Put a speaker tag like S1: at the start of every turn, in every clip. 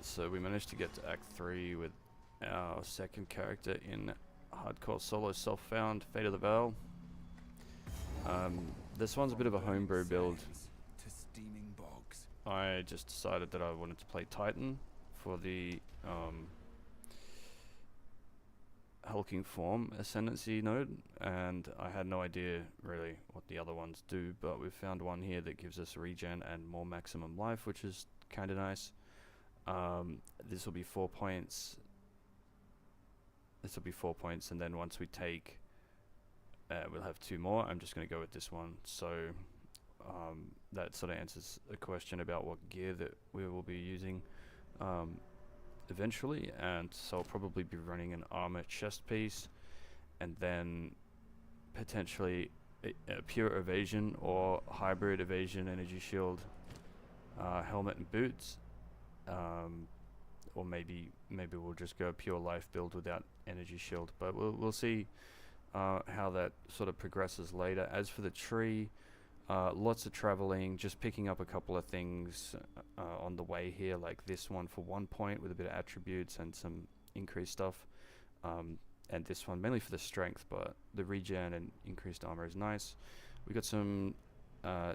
S1: So we managed to get to Act 3 with our second character in hardcore solo self-found Fate of the Veil. This one's a bit of a homebrew build. I just decided that I wanted to play Titan for the hulking form ascendancy node, and I had no idea really what the other ones do, but we found one here that gives us regen and more maximum life, which is kind of nice. This will be 4 points. This will be 4 points, and then once we take, we'll have 2 more. I'm just going to go with this one. So that sort of answers a question about what gear that we will be using eventually, and so I'll probably be running an armor chest piece, and then potentially a pure evasion or hybrid evasion energy shield, helmet and boots, or maybe we'll just go pure life build without energy shield, but we'll see how that sort of progresses later. As for the tree, lots of traveling, just picking up a couple of things on the way here, like this one for 1 point with a bit of attributes and some increased stuff, and this one mainly for the strength, but the regen and increased armor is nice. We got some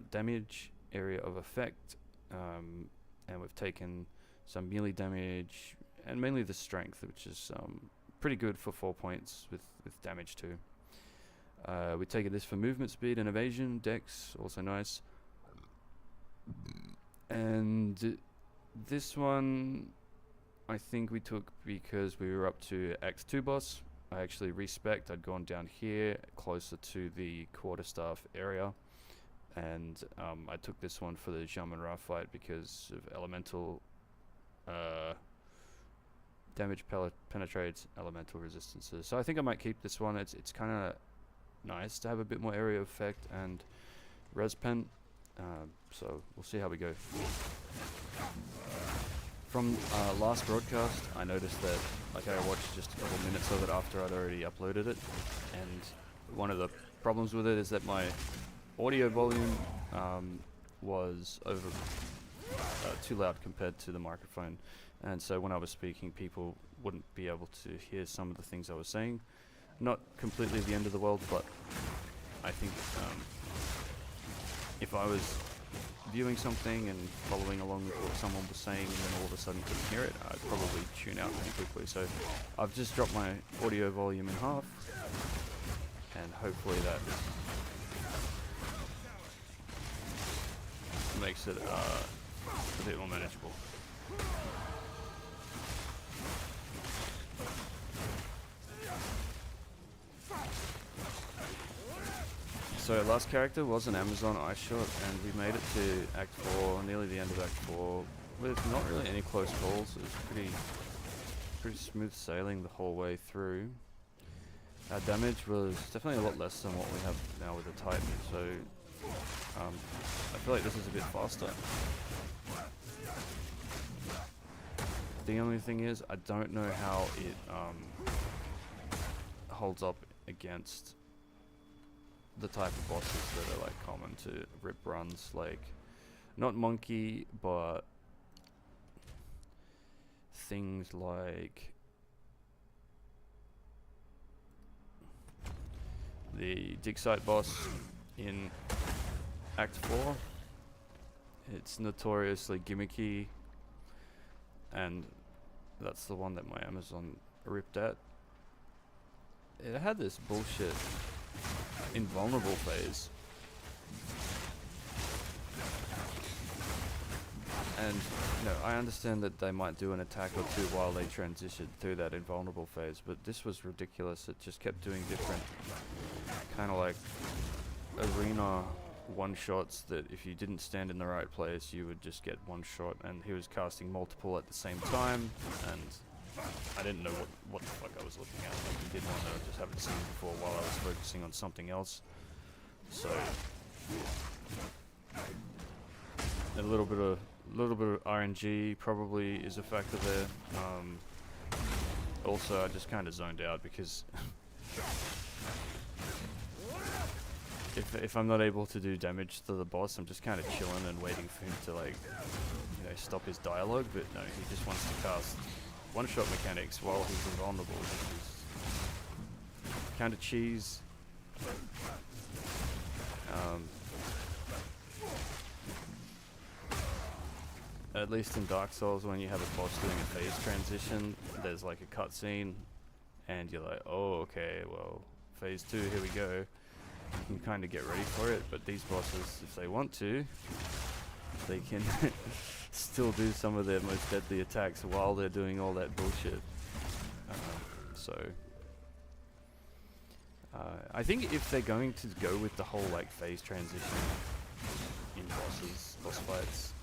S1: damage area of effect, and we've taken some melee damage and mainly the strength, which is pretty good for 4 points with damage too. We've taken this for movement speed and evasion, dex, also nice. And this one I think we took because we were up to Act 2 boss. I actually respec'd, I'd gone down here closer to the Quarterstaff area, and I took this one for the Shaman-Ra fight because of elemental damage penetrates elemental resistances. So I think I might keep this one. It's kind of nice to have a bit more area effect and res pen, so we'll see how we go. From last broadcast, I noticed that I watched just a couple minutes of it after I'd already uploaded it, and one of the problems with it is that my audio volume was too loud compared to the microphone, and so when I was speaking, people wouldn't be able to hear some of the things I was saying. Not completely the end of the world, but I think if I was viewing something and following along with what someone was saying and then all of a sudden couldn't hear it, I'd probably tune out pretty quickly. So I've just dropped my audio volume in half, and hopefully that makes it a bit more manageable. So last character was an Amazon ice shot, and we made it to Act 4, nearly the end of Act 4, with not really any close calls. It was pretty smooth sailing the whole way through. Our damage was definitely a lot less than what we have now with the Titan, so I feel like this is a bit faster. The only thing is, I don't know how it holds up against the type of bosses that are like common to rip runs, like not monkey, but things like the dig site boss in Act 4. It's notoriously gimmicky, and that's the one that my Amazon ripped at. It had this bullshit invulnerable phase, and I understand that they might do an attack or two while they transition through that invulnerable phase, but this was ridiculous. It just kept doing different kind of like arena one shots that if you didn't stand in the right place you would just get one shot, and he was casting multiple at the same time, and I didn't know what the fuck I was looking at. Like, he did one that I just haven't seen before while I was focusing on something else. So a little bit of RNG probably is a factor there. Also, I just kind of zoned out because if I'm not able to do damage to the boss, I'm just kind of chilling and waiting for him to, like, stop his dialogue, but no, he just wants to cast one-shot mechanics while he's invulnerable, which is kind of cheese. At least in Dark Souls, when you have a boss doing a phase transition, there's like a cutscene, and you're like, oh, okay, well, phase 2, here we go. You can kind of get ready for it, but these bosses, if they want to, they can still do some of their most deadly attacks while they're doing all that bullshit. I think if they're going to go with the whole like phase transition in boss fights,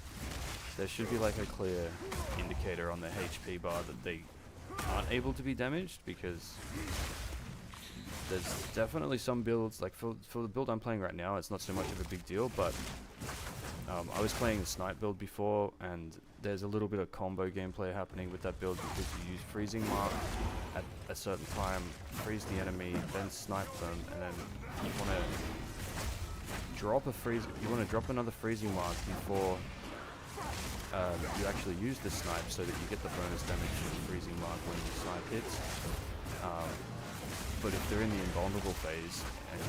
S1: there should be like a clear indicator on the HP bar that they aren't able to be damaged, because there's definitely some builds, like for the build I'm playing right now, it's not so much of a big deal, but I was playing the snipe build before, and there's a little bit of combo gameplay happening with that build, because you use freezing mark at a certain time, freeze the enemy, then snipe them, and then you want to drop another freezing mark before you actually use the snipe, so that you get the bonus damage from the freezing mark when the snipe hits. But if they're in the invulnerable phase and you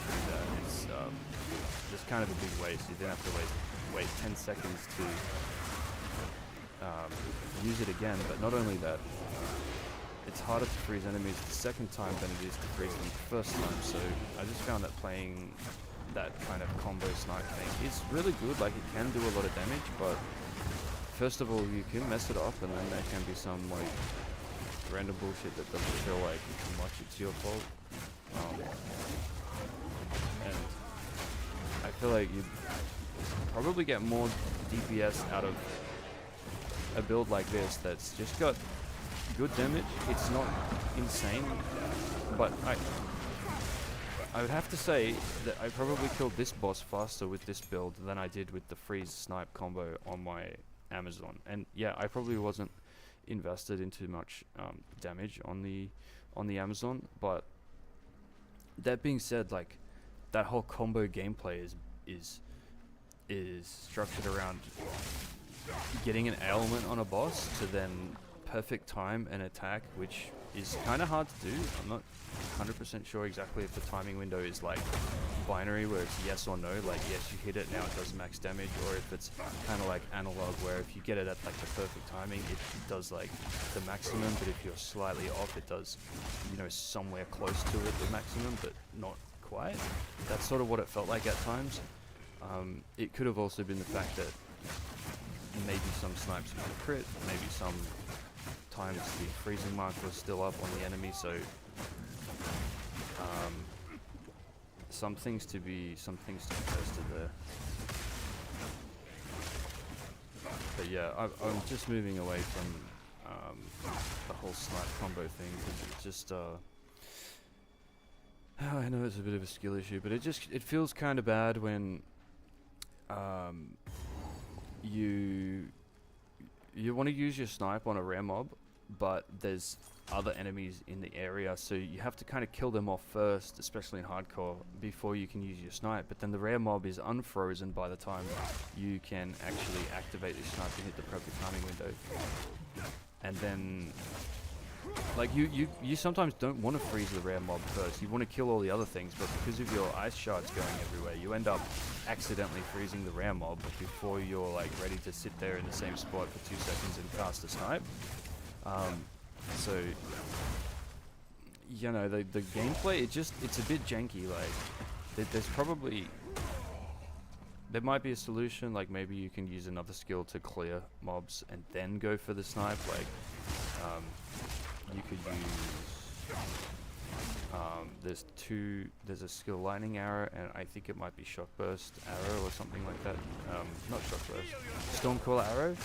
S1: do that, it's just kind of a big waste. You then have to wait 10 seconds to use it again. But not only that, it's harder to freeze enemies the second time than it is to freeze them the first time. So I just found that playing that kind of combo snipe thing is really good. Like, it can do a lot of damage, but first of all, you can mess it up, and then there can be some like random bullshit that doesn't feel like much it's your fault. And I feel like you probably get more DPS out of a build like this that's just got good damage. It's not insane, but I would have to say that I probably killed this boss faster with this build than I did with the freeze snipe combo on my Amazon. And yeah, I probably wasn't invested into much damage on the Amazon, but that being said, like, that whole combo gameplay is structured around getting an ailment on a boss to then perfect time an attack, which is kind of hard to do. I'm not 100% sure exactly if the timing window is like binary, where it's yes or no, like yes you hit it, now it does max damage, or if it's kind of like analog, where if you get it at like the perfect timing, it does like the maximum, but if you're slightly off, it does, you know, somewhere close to it, the maximum, but not quite. That's sort of what it felt like at times. It could have also been the fact that maybe some snipes would crit, maybe some times the freezing mark was still up on the enemy, so some things to be tested there. But yeah, I'm just moving away from the whole snipe combo thing, because it just I know it's a bit of a skill issue, but it feels kind of bad when you want to use your snipe on a rare mob, but there's other enemies in the area, so you have to kind of kill them off first, especially in hardcore, before you can use your snipe. But then the rare mob is unfrozen by the time you can actually activate your snipe and hit the perfect timing window. And then, like, you sometimes don't want to freeze the rare mob first. You want to kill all the other things, but because of your ice shards going everywhere, you end up accidentally freezing the rare mob before you're like ready to sit there in the same spot for 2 seconds and cast a snipe. So, you know, the gameplay, it's a bit janky. Like, there might be a solution, like maybe you can use another skill to clear mobs and then go for the snipe. Like, you could use, there's a skill lightning arrow, and I think it might be shock burst arrow or something like that. Not shock burst, stormcaller arrow.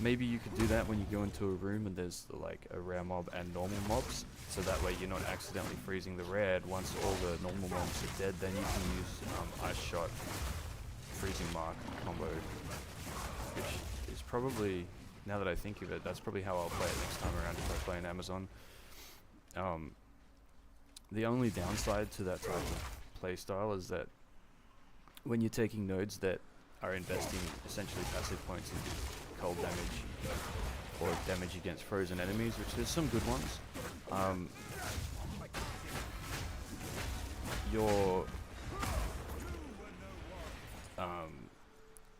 S1: Maybe you could do that when you go into a room and there's like a rare mob and normal mobs, so that way you're not accidentally freezing the red. Once all the normal mobs are dead, then you can use ice shot freezing mark combo, which is probably, now that I think of it, that's probably how I'll play it next time around if I play in Amazon. The only downside to that type of playstyle is that when you're taking nodes that are investing essentially passive points into cold damage or damage against frozen enemies, which there's some good ones. Your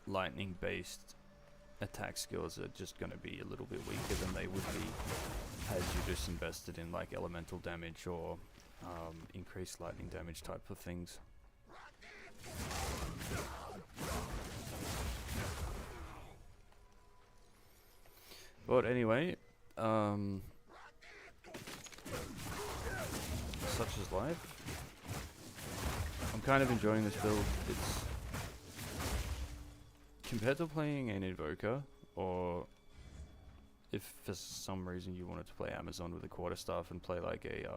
S1: lightning-based attack skills are just going to be a little bit weaker than they would be had you just invested in like elemental damage or increased lightning damage type of things. But anyway, such is life. I'm kind of enjoying this build. It's compared to playing an Invoker, or if for some reason you wanted to play Amazon with a Quarterstaff and play like a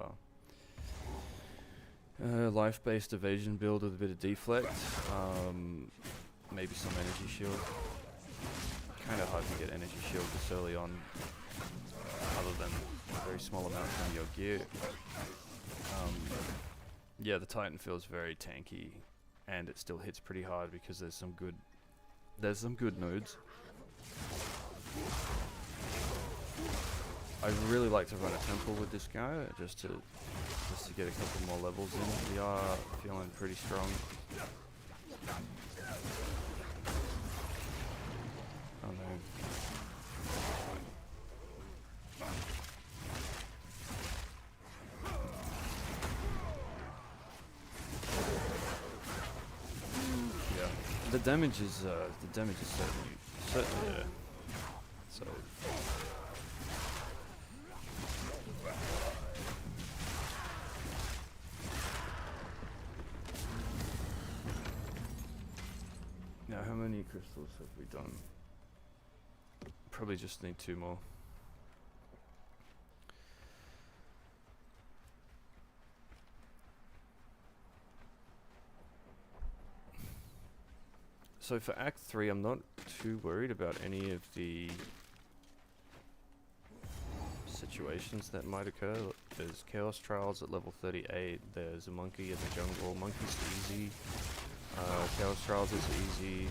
S1: life-based evasion build with a bit of deflect, maybe some energy shield. Kind of hard to get energy shield this early on, other than very small amounts on your gear. Yeah, the Titan feels very tanky, and it still hits pretty hard because there's some good nodes. I'd really like to run a temple with this guy just to get a couple more levels in. We are feeling pretty strong. Oh no. Yeah, the damage is certainly there. So. Now, how many crystals have we done? Probably just need 2 more. So for Act 3, I'm not too worried about any of the situations that might occur. There's Chaos Trials at level 38, there's a monkey in the jungle. Monkey's easy. Chaos Trials is easy.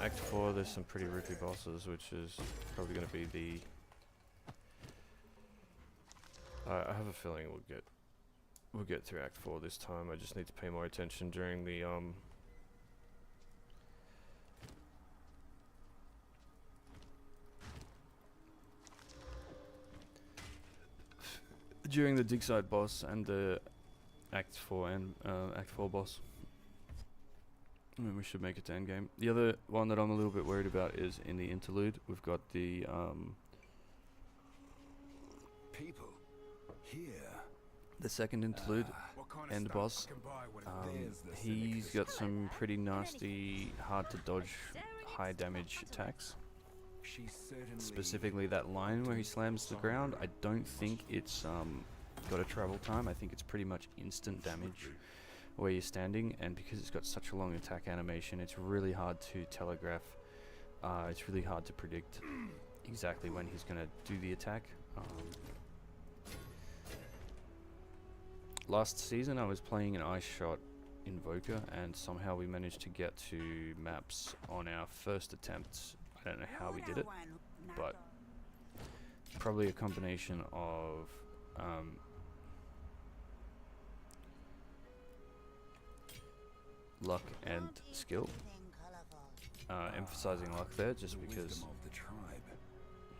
S1: Act 4, there's some pretty rupee bosses, which is probably going to be the... I have a feeling we'll get through Act 4 this time. I just need to pay more attention during the during the dig site boss and the Act 4 and Act 4 boss. I mean, we should make it to endgame. The other one that I'm a little bit worried about is in the interlude. We've got the
S2: people here.
S1: The second interlude end boss. He's got some pretty nasty, hard to dodge, high damage attacks. Specifically that line where he slams the ground. I don't think it's got a travel time. I think it's pretty much instant damage where you're standing, and because it's got such a long attack animation, it's really hard to telegraph. It's really hard to predict exactly when he's going to do the attack. Last season I was playing an Ice Shot Invoker, and somehow we managed to get to maps on our first attempt. I don't know how we did it, but probably a combination of luck and skill. Emphasizing luck there, just because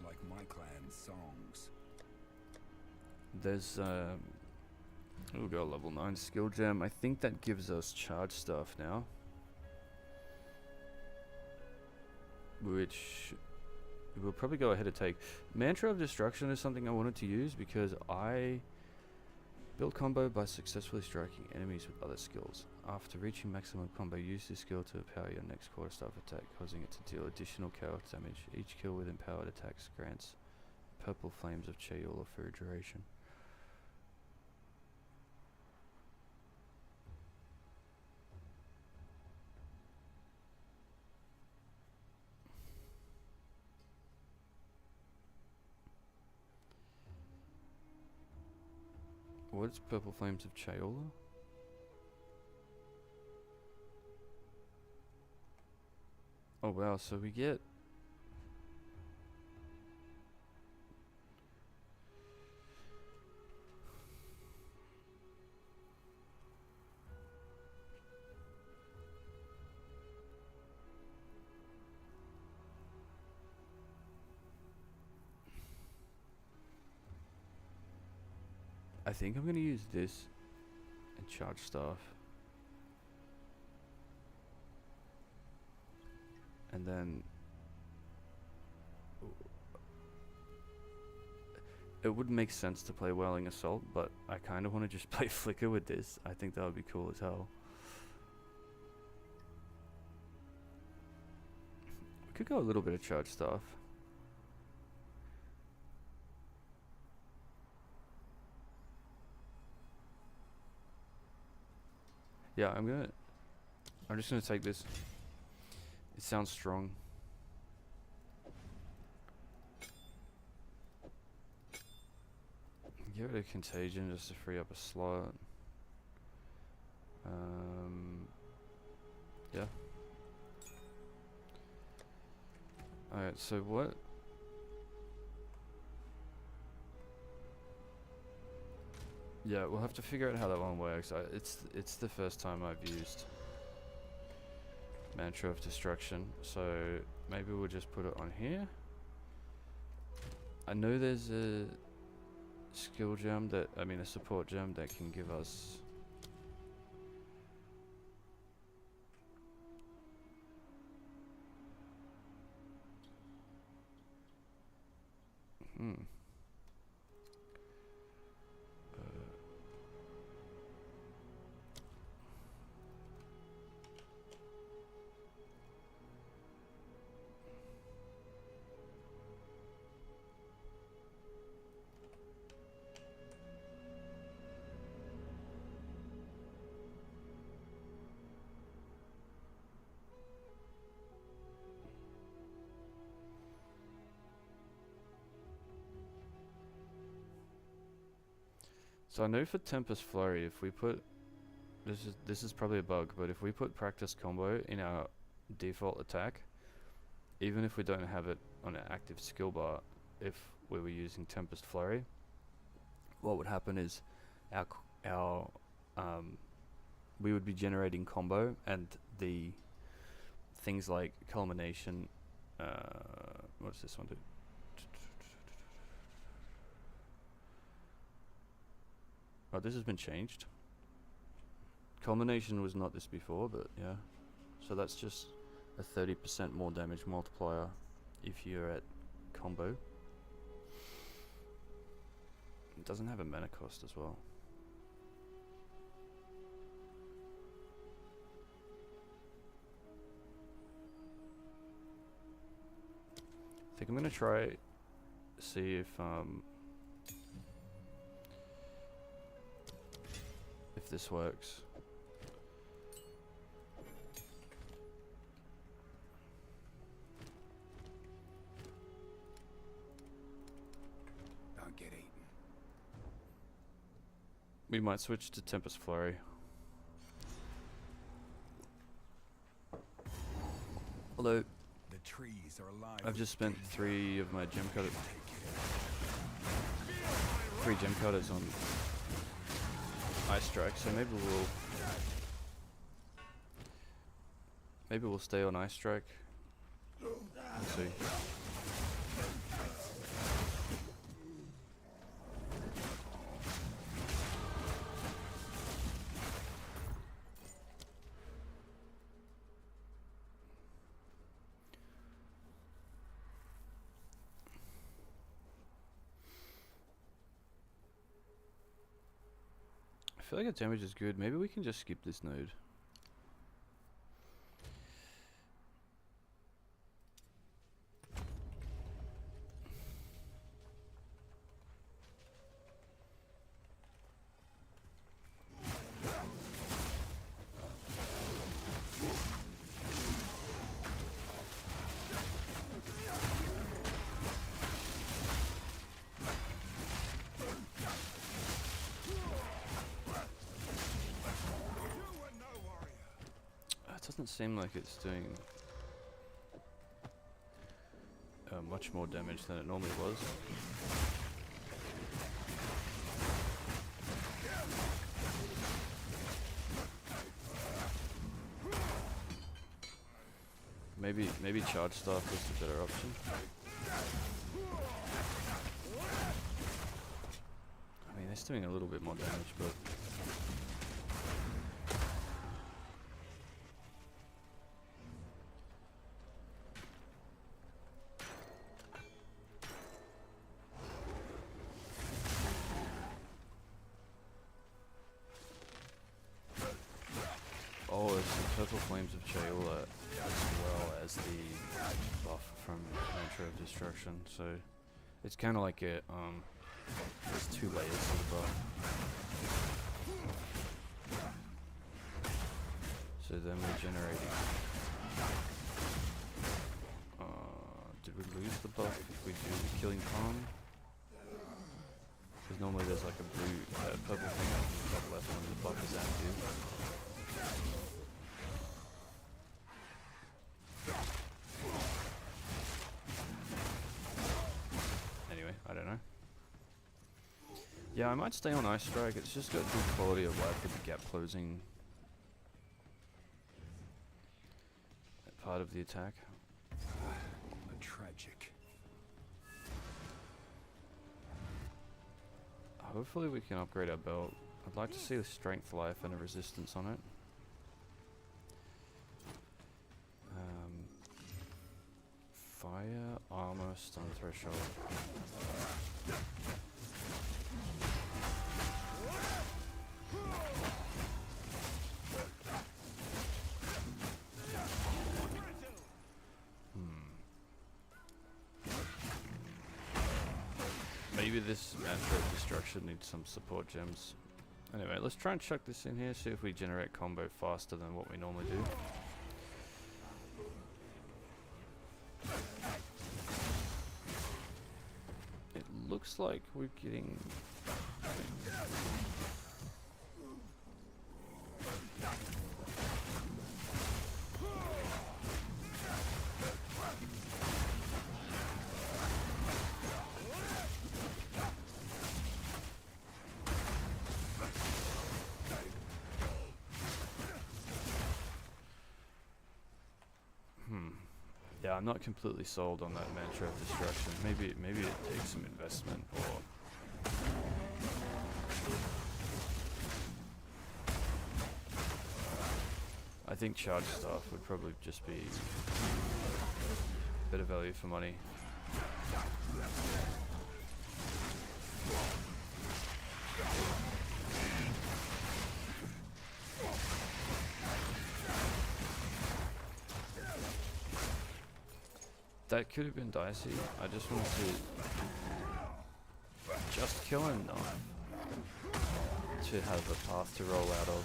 S2: like my clan's songs.
S1: There's we'll go level 9 skill gem. I think that gives us charge stuff now, which we'll probably go ahead and take. Mantra of Destruction is something I wanted to use because I build combo by successfully striking enemies with other skills. After reaching maximum combo, use this skill to empower your next quarterstaff attack, causing it to deal additional chaos damage. Each kill with empowered attacks grants purple flames of Chayula for a duration. what's Purple Flames of Chaola? Oh wow, so we get... I think I'm gonna use this and charge staff. And then it would make sense to play Whirling Assault, but I kind of want to just play Flicker with this. I think that would be cool as hell. We could go a little bit of charge staff. Yeah, I'm just gonna take this. It sounds strong. Give it a Contagion just to free up a slot. Yeah. Alright, so what? Yeah, we'll have to figure out how that one works. It's the first time I've used Mantra of Destruction, so maybe we'll just put it on here. I know there's a skill gem that, a support gem that can give us So I know for Tempest Flurry, if we put this is probably a bug, but if we put Practice Combo in our default attack, even if we don't have it on an active skill bar, if we were using Tempest Flurry, what would happen is our we would be generating combo, and the things like Culmination, what does this one do? Oh, this has been changed. Culmination was not this before, but yeah. So that's just a 30% more damage multiplier if you're at combo. It doesn't have a mana cost as well. I think I'm gonna try see if this works.
S2: Don't get eaten.
S1: We might switch to Tempest Flurry. Although
S2: The trees are alive.
S1: I've just spent 3 of my gem cutters. 3 gem cutters on Ice Strike, so maybe we'll stay on Ice Strike. Let's see. I feel like the damage is good. Maybe we can just skip this node. Doesn't seem like it's doing much more damage than it normally was. Maybe charge staff was the better option. I mean, it's doing a little bit more damage, but oh, it's the purple flames of Chaeola as well as the buff from Mantra of Destruction. So it's kind of like a there's two layers to the buff. So then we're generating. Did we lose the buff if we do the Killing Palm? Because normally there's like a blue, purple thing up in the top left when the buff is active. Anyway, I don't know. Yeah, I might stay on Ice Strike. It's just got good quality of life with the gap closing part of the attack.
S2: Tragic.
S1: Hopefully we can upgrade our belt. I'd like to see the strength, life, and a resistance on it. Fire, armor, stun threshold. Maybe this Mantra of Destruction needs some support gems. Anyway, let's try and chuck this in here, see if we generate combo faster than what we normally do. It looks like we're getting... Yeah, I'm not completely sold on that Mantra of Destruction. Maybe it takes some investment, or I think charge staff would probably just be better value for money. That could have been dicey. I just wanted to just kill enough to have a path to roll out of.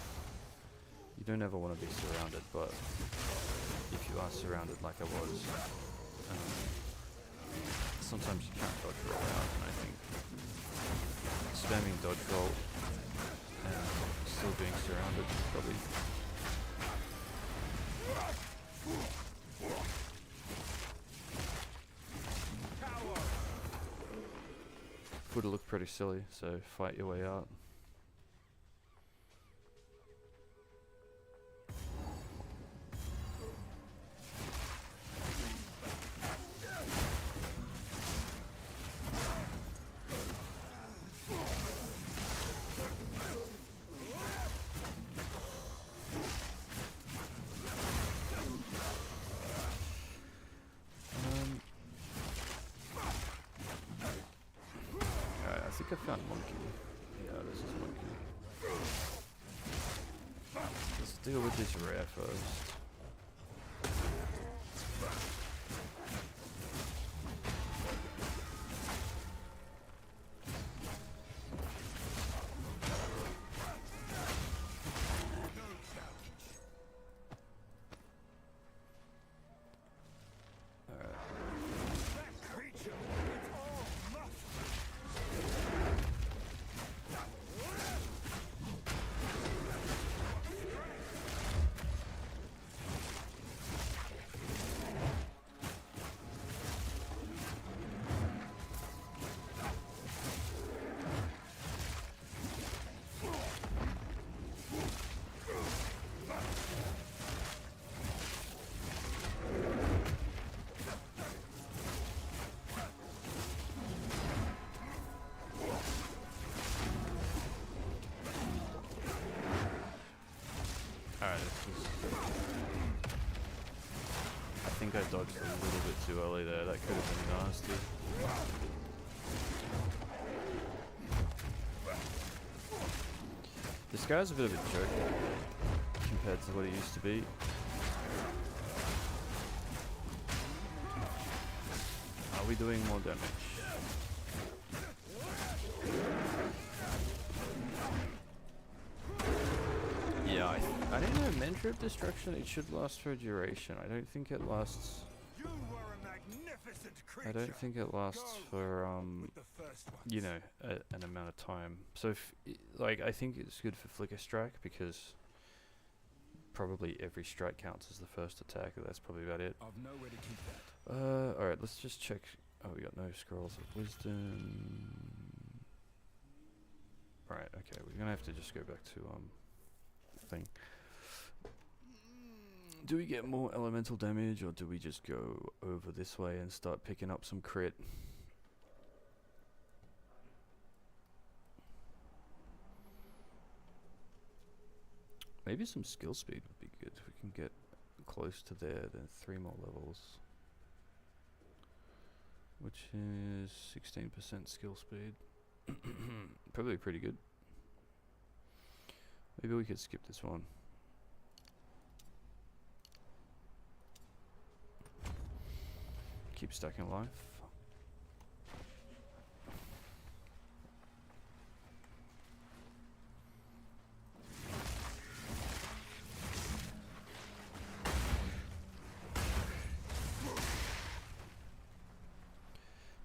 S1: You don't ever want to be surrounded, but if you are surrounded like I was, sometimes you can't dodge roll out, and I think spamming dodge roll and still being surrounded is probably would have looked pretty silly, so fight your way out. I think I found monkey. Yeah, this is monkey. Let's deal with this rare first. think I dodged a little bit too early there. That could have been nasty. This guy's a bit of a joke compared to what he used to be. Are we doing more damage? Yeah, I don't know. Mentrip destruction, it should last for a duration. I don't think it lasts.
S2: You were a magnificent creature.
S1: I don't think it lasts for
S2: With the first ones.
S1: you know, an amount of time. So if like, I think it's good for flicker strike because probably every strike counts as the first attack. That's probably about it.
S2: I've nowhere to keep that.
S1: All right, let's just check. Oh, we got no scrolls of wisdom. Right, okay, we're gonna have to just go back to thing. Do we get more elemental damage, or do we just go over this way and start picking up some crit? Maybe some skill speed would be good. If we can get close to there, then 3 more levels. Which is 16% skill speed. Probably pretty good. Maybe we could skip this one. Keep stacking life.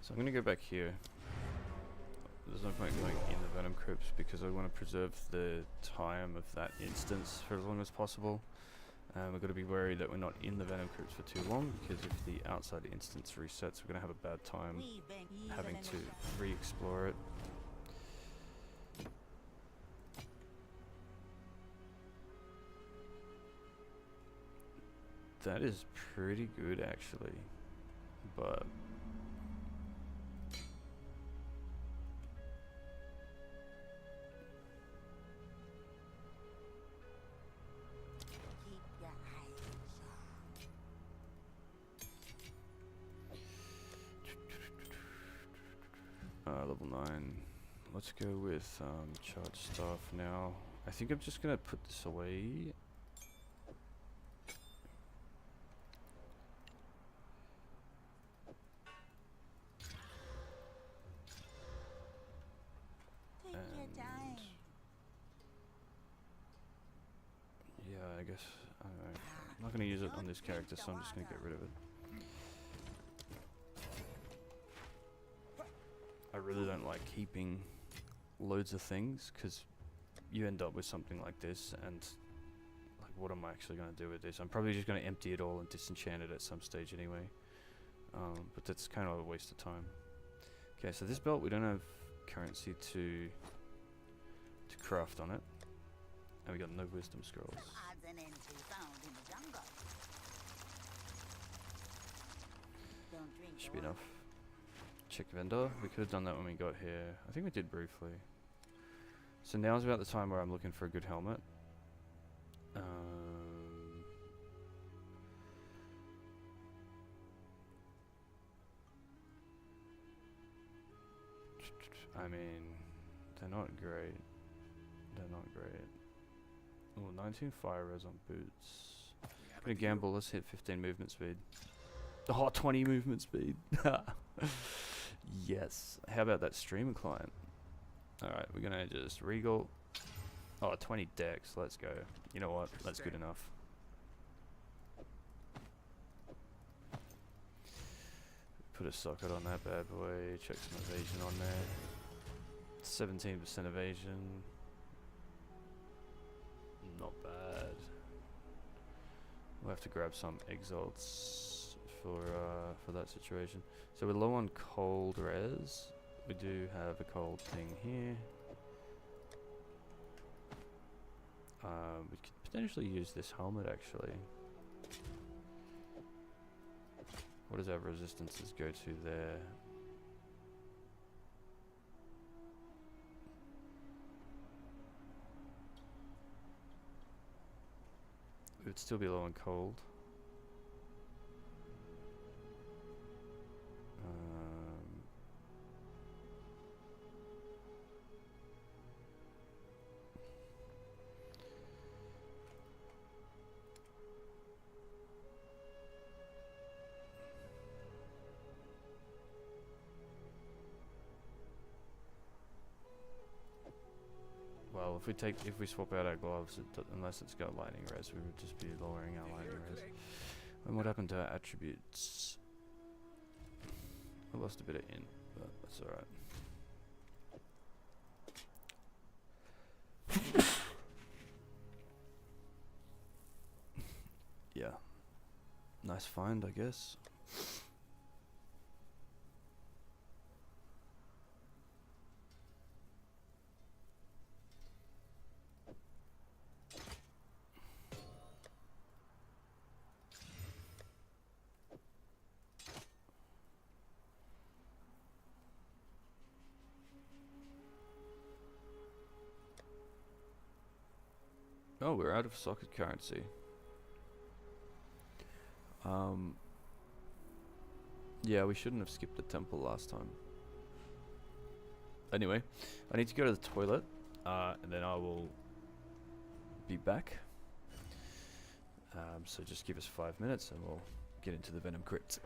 S1: So I'm going to go back here. There's no point going in the Venom Crypts because I want to preserve the time of that instance for as long as possible. We've got to be worried that we're not in the Venom Crypts for too long, because if the outside instance resets, we're going to have a bad time having to re-explore it. That is pretty good actually, but level 9. Let's go with charge staff now. I think I'm just gonna put this away. And yeah, I guess I don't know. I'm not gonna use it on this character, so I'm just gonna get rid of it. I really don't like keeping loads of things, because you end up with something like this, and like, what am I actually going to do with this? I'm probably just going to empty it all and disenchant it at some stage anyway. But that's kind of a waste of time. Okay, so this belt, we don't have currency to craft on it, and we got no wisdom scrolls. Should be enough. Check vendor. We could have done that when we got here. I think we did briefly. So now's about the time where I'm looking for a good helmet. I mean, they're not great. They're not great. Oh, 19 fire res on boots. I'm gonna gamble. Let's hit 15 movement speed. Oh, 20 movement speed. Yes. How about that streamer client? Alright, we're gonna just regal. Oh, 20 decks. Let's go. You know what? That's good enough. Put a socket on that bad boy. Check some evasion on there. 17% evasion. Not bad. We'll have to grab some exalts for that situation. So we're low on cold res. We do have a cold thing here. We could potentially use this helmet actually. What does our resistances go to there? It would still be low on cold. Well, if we swap out our gloves, unless it's got lightning res, we would just be lowering our lightning res. And what happened to our attributes? I lost a bit of int, but that's alright. Yeah. Nice find, I guess. Oh, we're out of socket currency. Yeah, we shouldn't have skipped the temple last time. Anyway, I need to go to the toilet, and then I will be back. So just give us 5 minutes and we'll get into the Venom crits.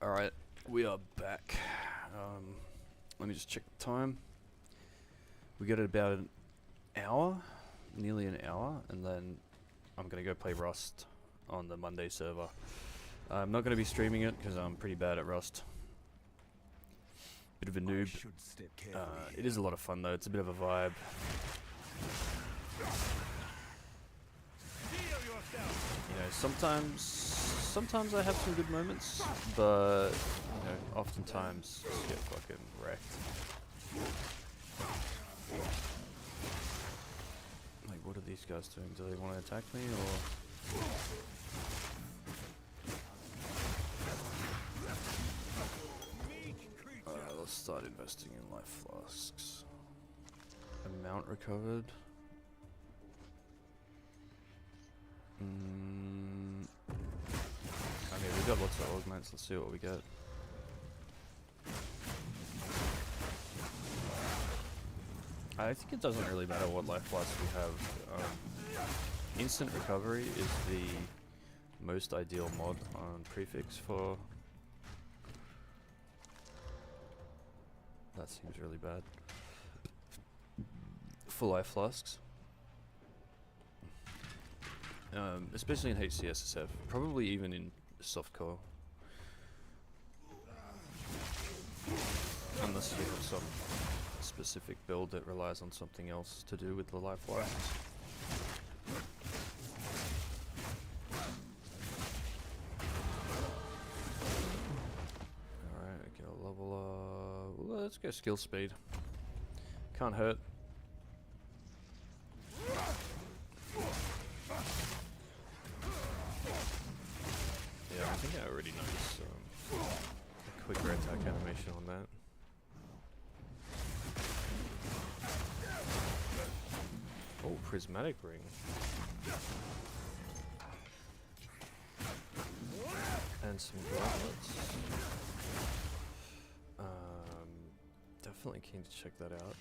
S1: Alright, we are back. Let me just check the time. We got about an hour, nearly an hour, and then I'm going to go play Rust on the Monday server. I'm not going to be streaming it because I'm pretty bad at Rust. Bit of a noob. It is a lot of fun though, it's a bit of a vibe. You know, sometimes I have some good moments, but you know, oftentimes just get fucking wrecked. Like, what are these guys doing? Do they want to attack me or? Alright, let's start investing in life flasks. Amount recovered. Okay, we've got lots of augments, let's see what we get. I think it doesn't really matter what life flasks we have. Instant recovery is the most ideal mod on prefix for... That seems really bad. For life flasks. Especially in HCSSF, probably even in softcore. Unless you have some specific build that relies on something else to do with the life flasks. Alright, we go level up. Let's go skill speed. Can't hurt. Yeah, I think I already noticed a quicker attack animation on that. Oh, prismatic ring. And some gauntlets. Definitely keen to check that out.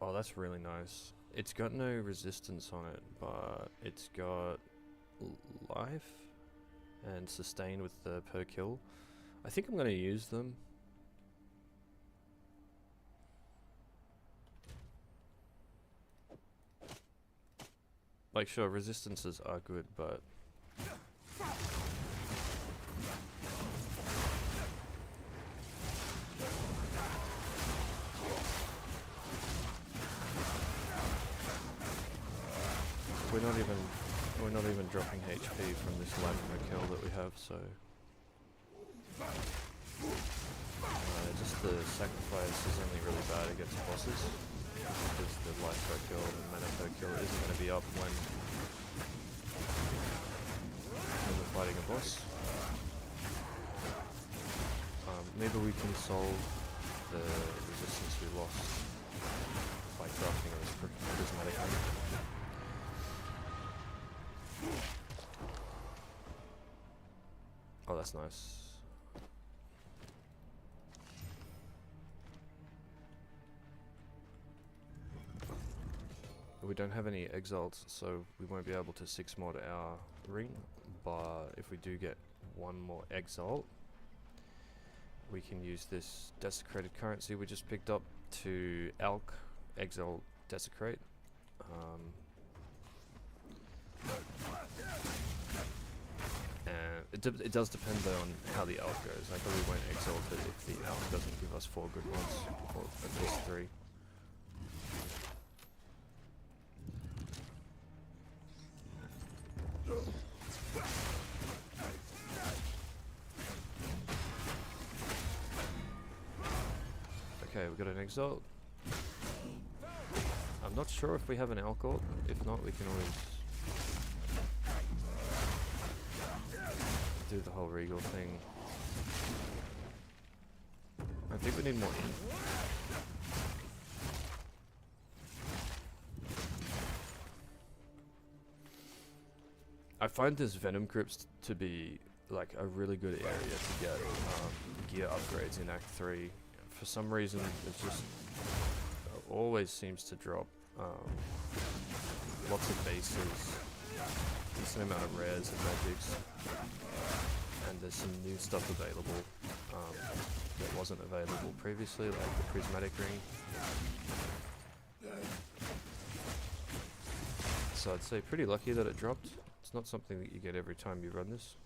S1: Oh, that's really nice. It's got no resistance on it, but it's got life and sustain with the per kill. I think I'm going to use them. Like, sure, resistances are good, but... We're not even dropping HP from this life per kill that we have, so... just the sacrifice is only really bad against bosses, because the life per kill and mana per kill isn't going to be up when we're fighting a boss. Maybe we can solve the resistance we lost by crafting this prismatic ring. Oh, that's nice. We don't have any exalts, so we won't be able to 6 mod our ring, but if we do get one more exalt, we can use this desecrated currency we just picked up to alch exalt desecrate. And it does depend though on how the alch goes. I probably won't exalt it if the alch doesn't give us 4 good ones, or at least 3. Okay, we got an exalt. I'm not sure if we have an alch. If not, we can always do the whole regal thing. I think we need more ink. I find this Venom Crypts to be like a really good area to get gear upgrades in Act 3. For some reason, it just always seems to drop lots of bases, decent amount of rares and magics,
S3: and there's some new stuff available that wasn't available previously, like the prismatic ring. So I'd say pretty lucky that it dropped. It's not something that you get every time you run this.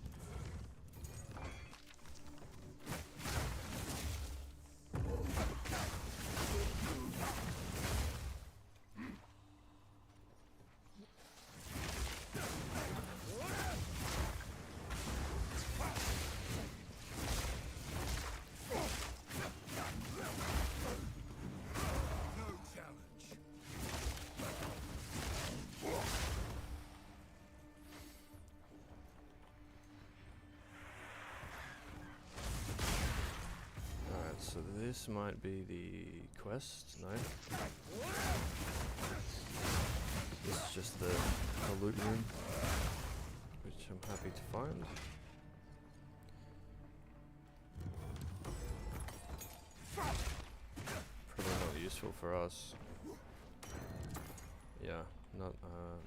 S3: So this might be the quest, no? This is just the loot room, which I'm happy to find. Probably not useful for us. Yeah, not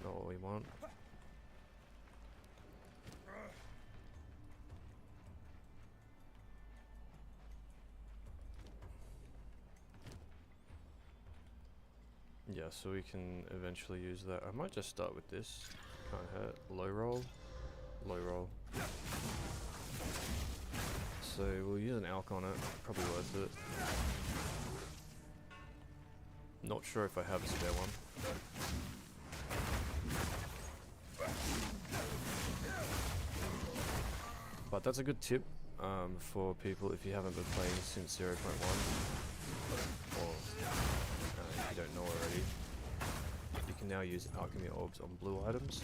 S3: what we want. Yeah, so we can eventually use that. I might just start with this. Can't hurt. Low roll. Low roll. So we'll use an alch on it. Probably worth it. Not sure if I have a spare one. But that's a good tip for people if you haven't been playing since 0.1. Or if you don't know already, you can now use alchemy orbs on blue items.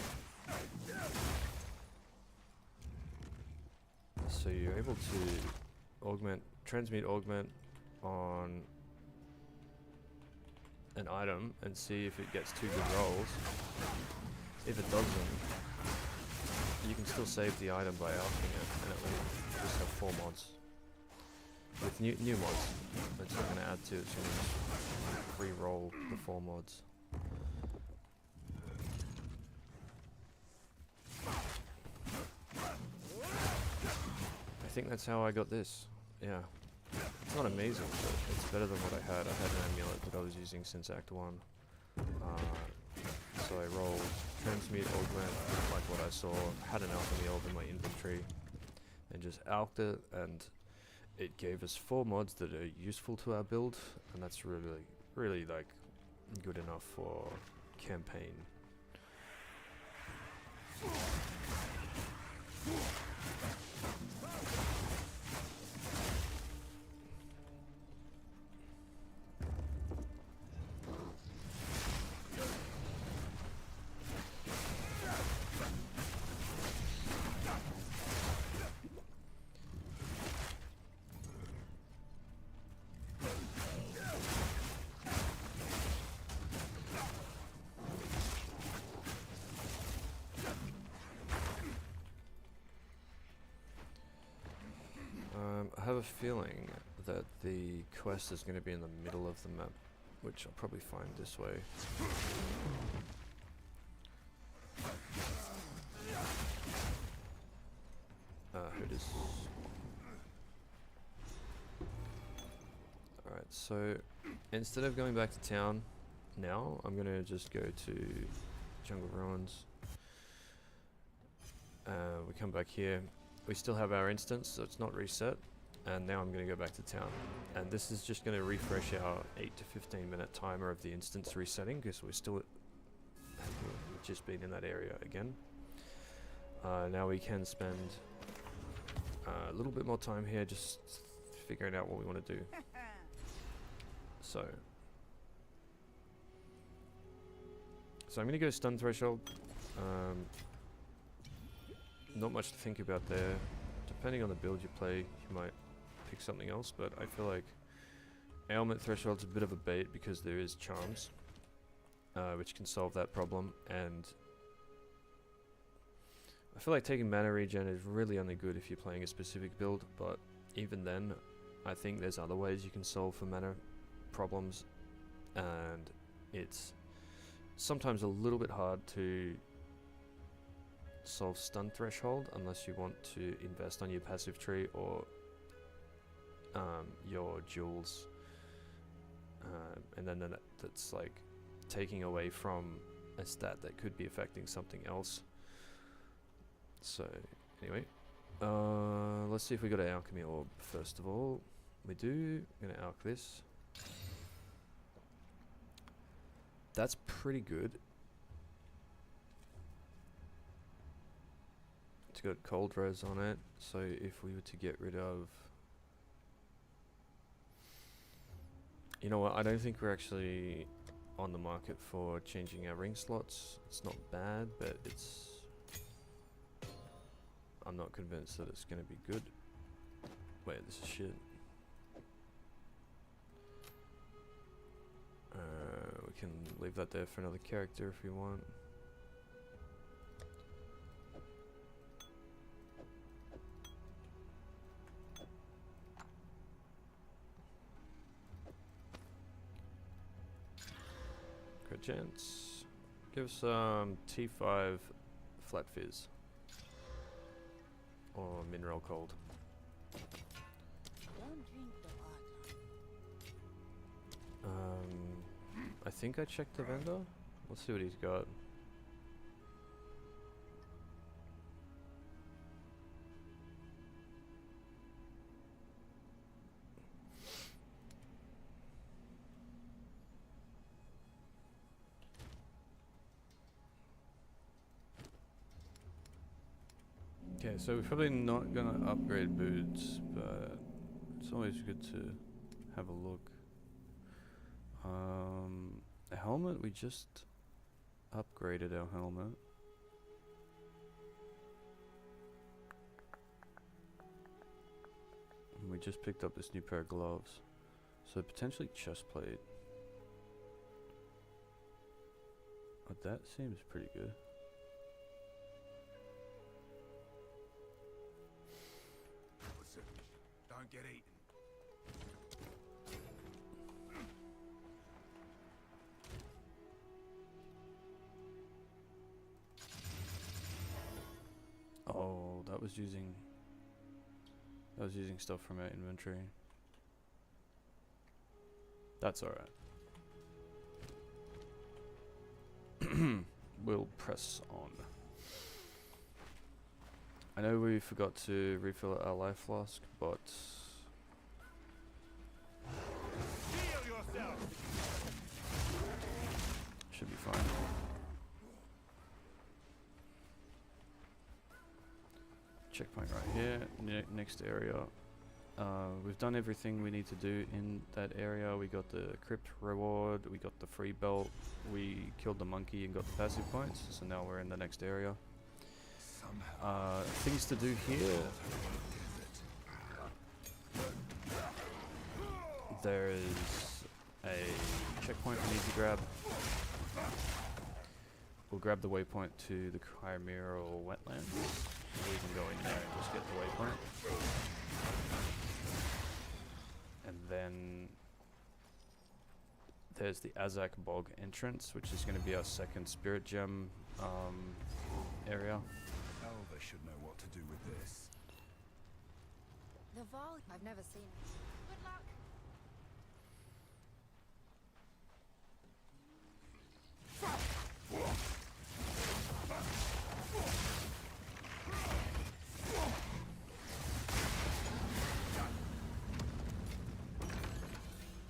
S3: So you're able to transmute augment on an item and see if it gets 2 good rolls. If it doesn't, you can still save the item by alching it, and it will just have 4 mods. With new mods, it's not going to add to it, so you just re-roll the 4 mods. I think that's how I got this. Yeah. It's not amazing, but it's better than what I had. I had an amulet that I was using since Act 1. So I rolled transmute augment, like what I saw, had an alchemy orb in my inventory, and just alched it, and it gave us 4 mods that are useful to our build, and that's really like good enough for campaign. I have a feeling that the quest is going to be in the middle of the map, which I'll probably find this way. Here it is. Alright, so instead of going back to town now, I'm going to just go to Jungle Ruins. We come back here. We still have our instance, so it's not reset. And now I'm going to go back to town. And this is just going to refresh our 8 to 15 minute timer of the instance resetting, because we've just been in that area again. Now we can spend a little bit more time here just figuring out what we want to do. So I'm going to go stun threshold. Not much to think about there. Depending on the build you play, you might pick something else, but I feel like ailment threshold's a bit of a bait because there is charms, which can solve that problem, and I feel like taking mana regen is really only good if you're playing a specific build, but even then, I think there's other ways you can solve for mana problems, and it's sometimes a little bit hard to solve stun threshold unless you want to invest on your passive tree or your jewels, and then that's like taking away from a stat that could be affecting something else. So anyway, let's see if we got an alchemy orb first of all. We do. I'm gonna alch this. That's pretty good. It's got cold res on it, so if we were to get rid of... You know what, I don't think we're actually on the market for changing our ring slots. It's not bad, but it's... I'm not convinced that it's going to be good. Wait, this is shit. We can leave that there for another character if we want. Good chance. Give some T5 flat fizz. Or mineral cold.
S4: Don't drink the water.
S3: I think I checked the vendor. Let's see what he's got. Okay, so we're probably not gonna upgrade boots, but it's always good to have a look. A helmet, we just upgraded our helmet. And we just picked up this new pair of gloves. So potentially chest plate. Oh, that seems pretty good.
S2: Listen, don't get eaten.
S3: Oh, that was using stuff from our inventory. That's alright. We'll press on. I know we forgot to refill our life flask, but
S2: Heal yourself.
S3: should be fine. Checkpoint right here, next area. We've done everything we need to do in that area. We got the crypt reward, we got the free belt, we killed the monkey and got the passive points, so now we're in the next area. Things to do here. There is a checkpoint we need to grab. We'll grab the waypoint to the Chimeral wetlands. We can go in there and just get the waypoint. And then there's the Azak Bog entrance, which is going to be our second spirit gem area.
S2: Elva should know what to do with this.
S4: The volume. I've never seen it. Good luck.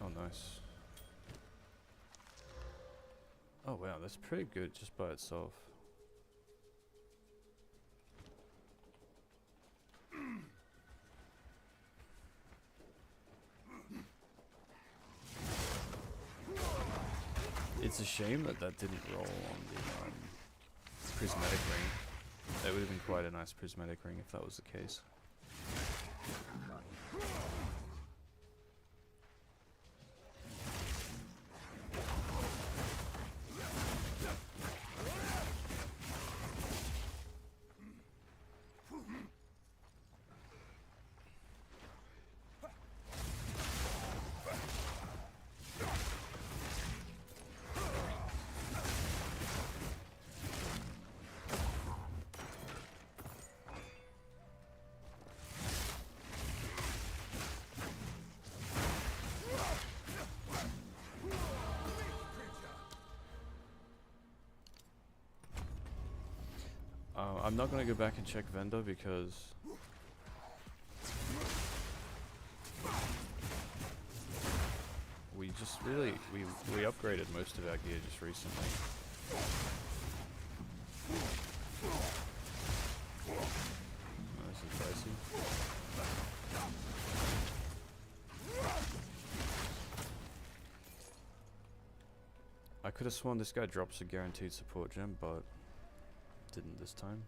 S3: Oh, nice. Oh wow, that's pretty good just by itself. It's a shame that that didn't roll on the prismatic ring. That would have been quite a nice prismatic ring if that was the case.
S1: I'm not going to go back and check vendor because we just really we upgraded most of our gear just recently. Oh, this is dicey. I could have sworn this guy drops a guaranteed support gem, but didn't this time.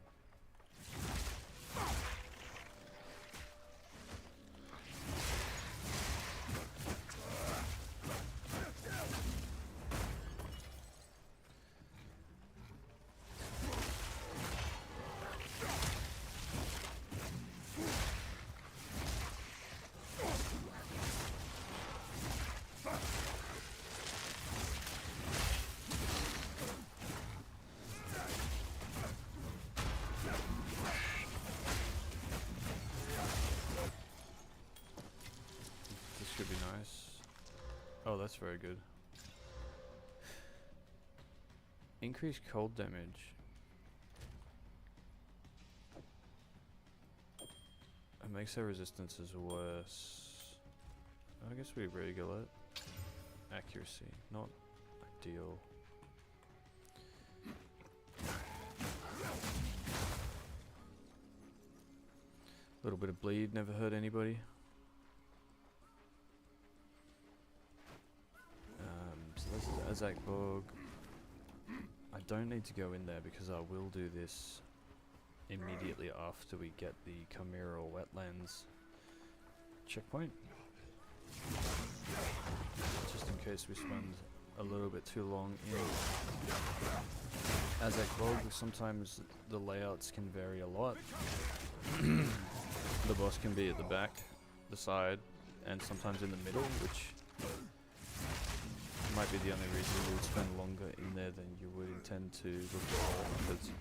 S1: Should be nice. Oh, that's very good. Increased cold damage. It makes their resistances worse. I guess we regulate. Accuracy, not ideal. Little bit of bleed, never hurt anybody. So this is Azak Bog. I don't need to go in there because I will do this immediately after we get the Chimera or Wetlands checkpoint. Just in case we spend a little bit too long in Azak Bog. Sometimes the layouts can vary a lot. The boss can be at the back, the side, and sometimes in the middle, which might be the only reason you would spend longer in there than you would intend to look at all, because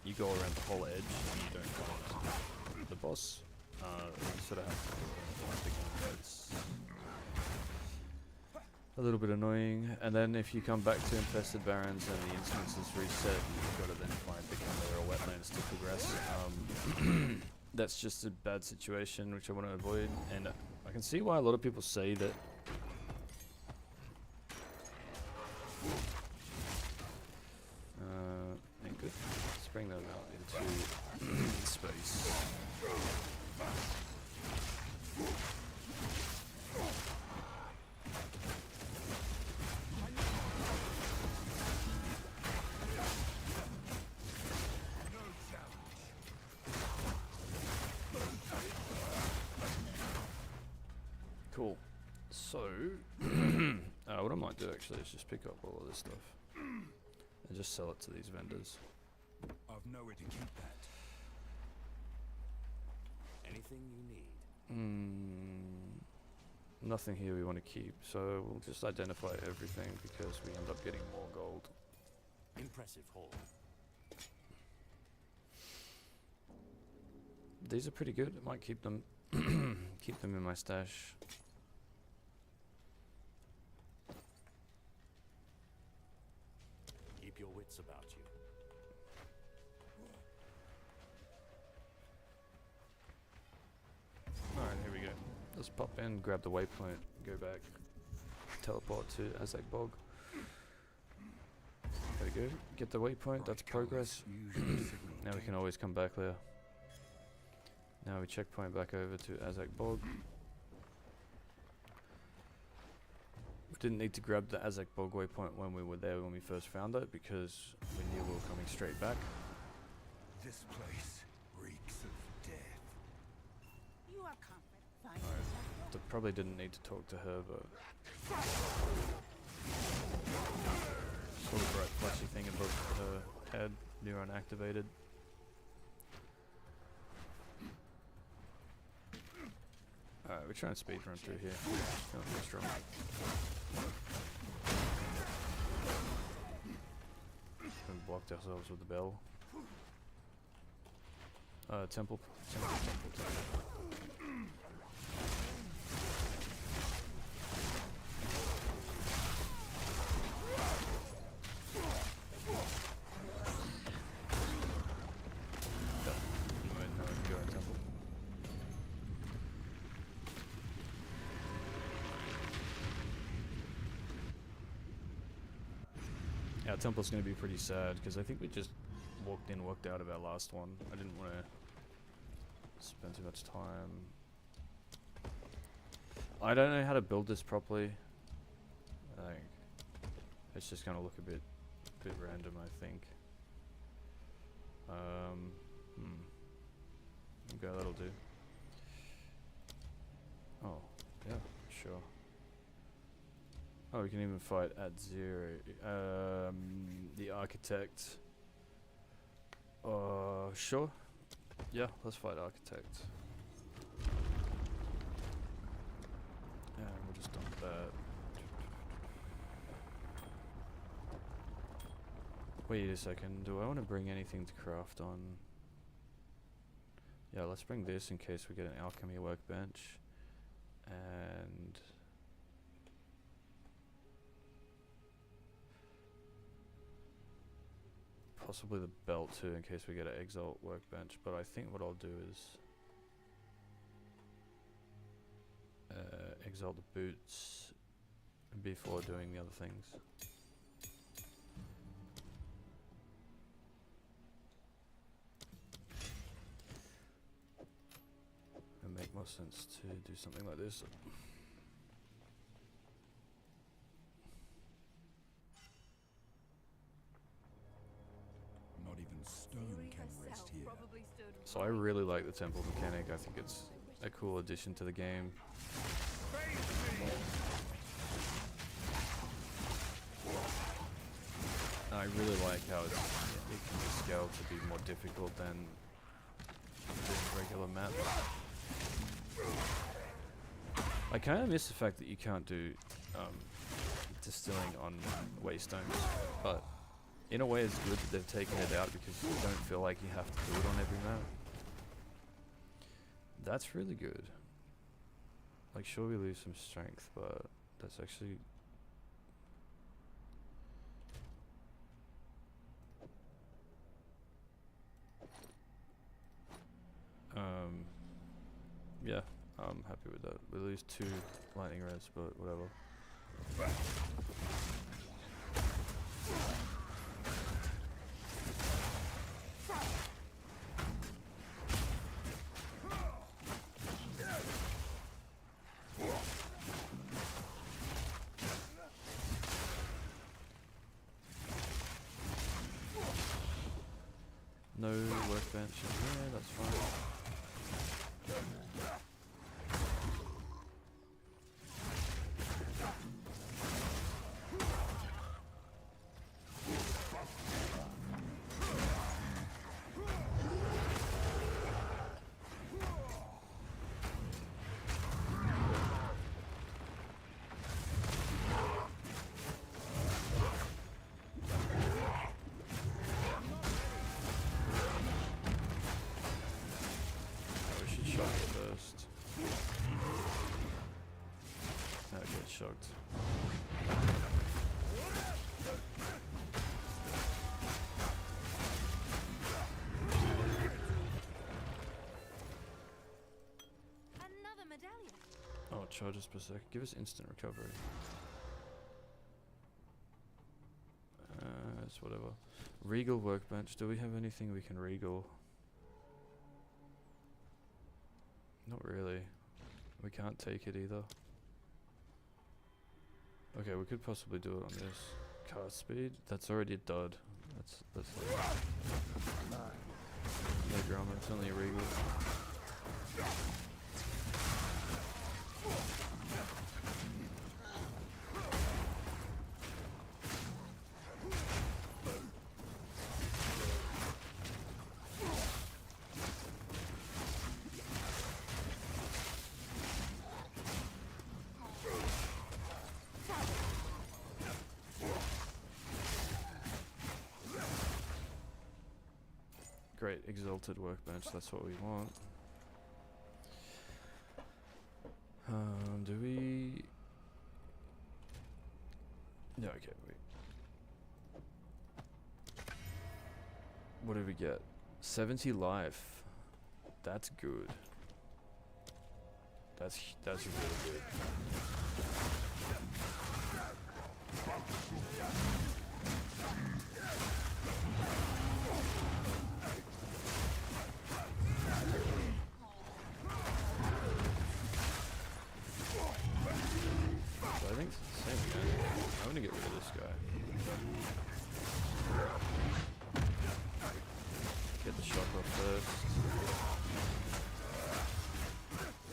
S1: you go around the whole edge and you don't go on the boss. You sort of have to do it. It's a little bit annoying. And then if you come back to Infested Barrens and the instances reset, you've got to then find the Chimera or Wetlands to progress. That's just a bad situation which I want to avoid, and I can see why a lot of people say that ain't good. Let's bring them out into space. Cool. So, what I might do actually is just pick up all of this stuff and just sell it to these vendors.
S2: I've nowhere to keep that.
S5: Anything you need.
S1: Nothing here we want to keep, so we'll just identify everything because we end up getting more gold.
S5: Impressive haul.
S1: These are pretty good. I might keep them keep them in my stash.
S5: Keep your wits about you.
S1: Alright, here we go. Let's pop in, grab the waypoint, go back, teleport to Azak Bog. There we go. Get the waypoint, that's progress. Now we can always come back there. Now we checkpoint back over to Azak Bog. We didn't need to grab the Azak Bog waypoint when we were there when we first found it because we knew we were coming straight back.
S2: This place reeks of death.
S4: You are confident. Fine.
S1: Probably didn't need to talk to her, but saw the bright flashy thing above her head, neuron activated. Alright, we're trying to speed run through here. Feeling pretty strong. We blocked ourselves with the bell. Temple. Our temple's going to be pretty sad because I think we just walked in, walked out of our last one. I didn't want to spend too much time. I don't know how to build this properly. Like, it's just going to look a bit random, I think. Okay, that'll do. Oh, yeah, sure. Oh, we can even fight at 0. The architect. Sure. Yeah, let's fight architect. And we'll just dump that. Wait a second, do I want to bring anything to craft on? Yeah, let's bring this in case we get an alchemy workbench. And possibly the belt too in case we get an exalt workbench, but I think what I'll do is exalt the boots before doing the other things. It make more sense to do something like this.
S2: Not even stone can rest here.
S1: So I really like the temple mechanic. I think it's a cool addition to the game. I really like how it can be scaled to be more difficult than the regular map. I kind of miss the fact that you can't do distilling on waystones, but in a way it's good that they've taken it out because you don't feel like you have to do it on every map. That's really good. Like, sure, we lose some strength, but that's actually... yeah, I'm happy with that. We lose 2 lightning rods, but whatever. No workbench in here, that's fine. Shocked.
S4: Another medallion.
S1: Oh, charges per sec. Give us instant recovery. It's whatever. Regal workbench. Do we have anything we can regal? Not really. We can't take it either. Okay, we could possibly do it on this. Cast speed? That's already a dud. That's like... No drama, it's only a regal. Great, exalted workbench, that's what we want. Do we... No, okay, wait. What did we get? 70 life. That's good. That's really good. So I think it's the same again. I'm gonna get rid of this guy. Get the shock off first.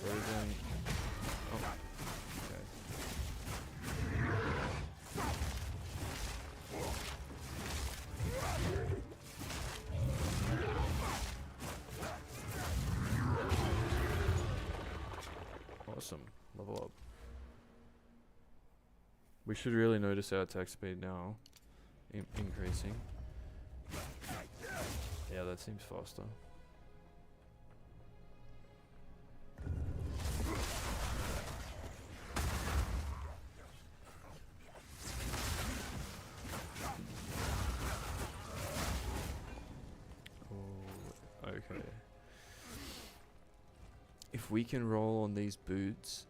S1: Frozen. Oh. Okay. Awesome. Level up. We should really notice our attack speed now. Increasing. Yeah, that seems faster. Oh, okay. If we can roll on these boots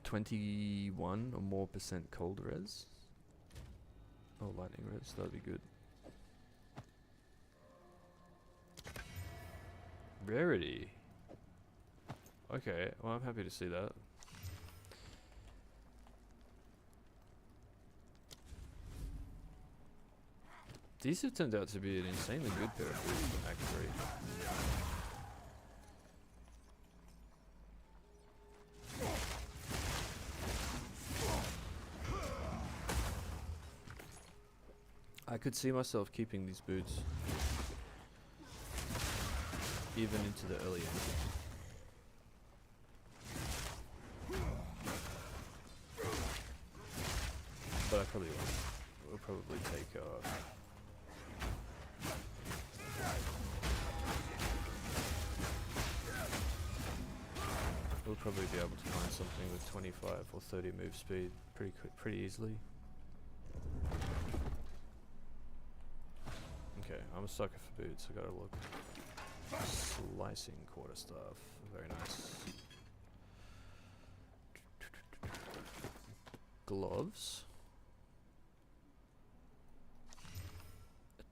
S1: 21 or more % cold res. Oh, lightning res, that'd be good. Rarity. Okay, well I'm happy to see that. These have turned out to be an insanely good pair of boots for Act 3. I could see myself keeping these boots even into the early end. But I probably won't. We'll probably take we'll probably be able to find something with 25 or 30 move speed pretty easily. Okay, I'm a sucker for boots, I gotta look. Slicing quarterstaff, very nice. Gloves.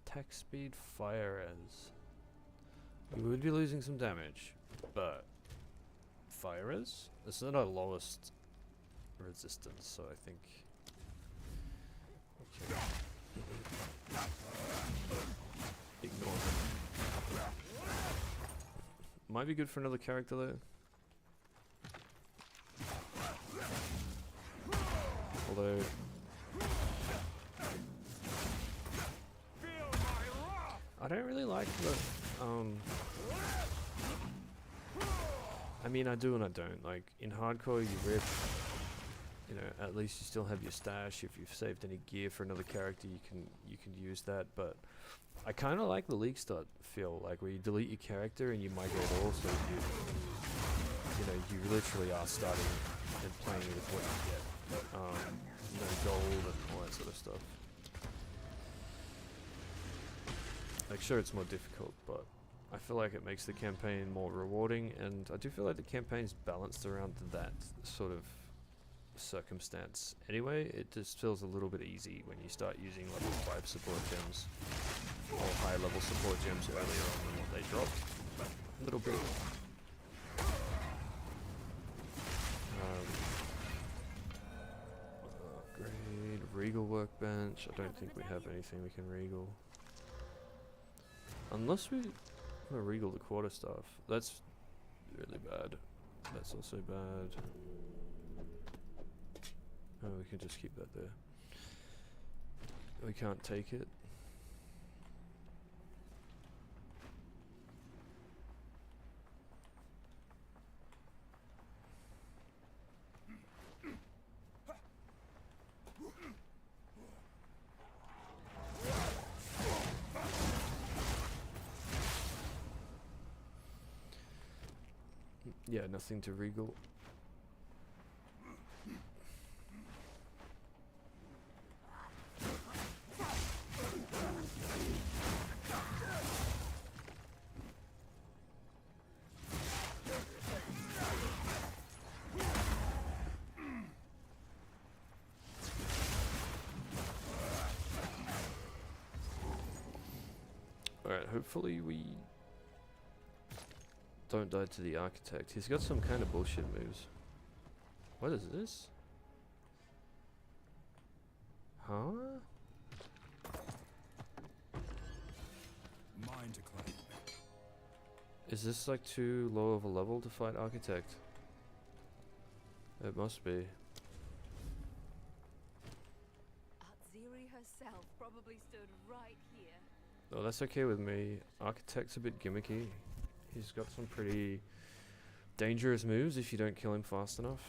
S1: Attack speed, fire res. We would be losing some damage, but fire res? This is our lowest resistance, so I think. Okay. Ignore them. Might be good for another character though. Although I don't really like the I mean I do and I don't. Like in hardcore you rip, you know, at least you still have your stash. If you've saved any gear for another character you can use that, but I kind of like the League start feel, like where you delete your character and you migrate all, so you know, you literally are starting and playing with what you get. No gold and all that sort of stuff. Like sure it's more difficult, but I feel like it makes the campaign more rewarding, and I do feel like the campaign's balanced around that sort of circumstance anyway. It just feels a little bit easy when you start using level 5 support gems or high level support gems earlier on than what they dropped. A little bit. Upgrade, Regal workbench. I don't think we have anything we can Regal. Unless we Regal the Quarterstaff. That's really bad. That's also bad. Oh, we can just keep that there. We can't take it. Yeah, nothing to Regal.
S3: Alright, hopefully we don't die to the architect. He's got some kind of bullshit moves. What is this? Huh?
S2: Mine to claim.
S3: Is this like too low of a level to fight architect? It must be.
S4: Act3 herself probably stood right here.
S3: Oh, that's okay with me. Architect's a bit gimmicky. He's got some pretty dangerous moves if you don't kill him fast enough.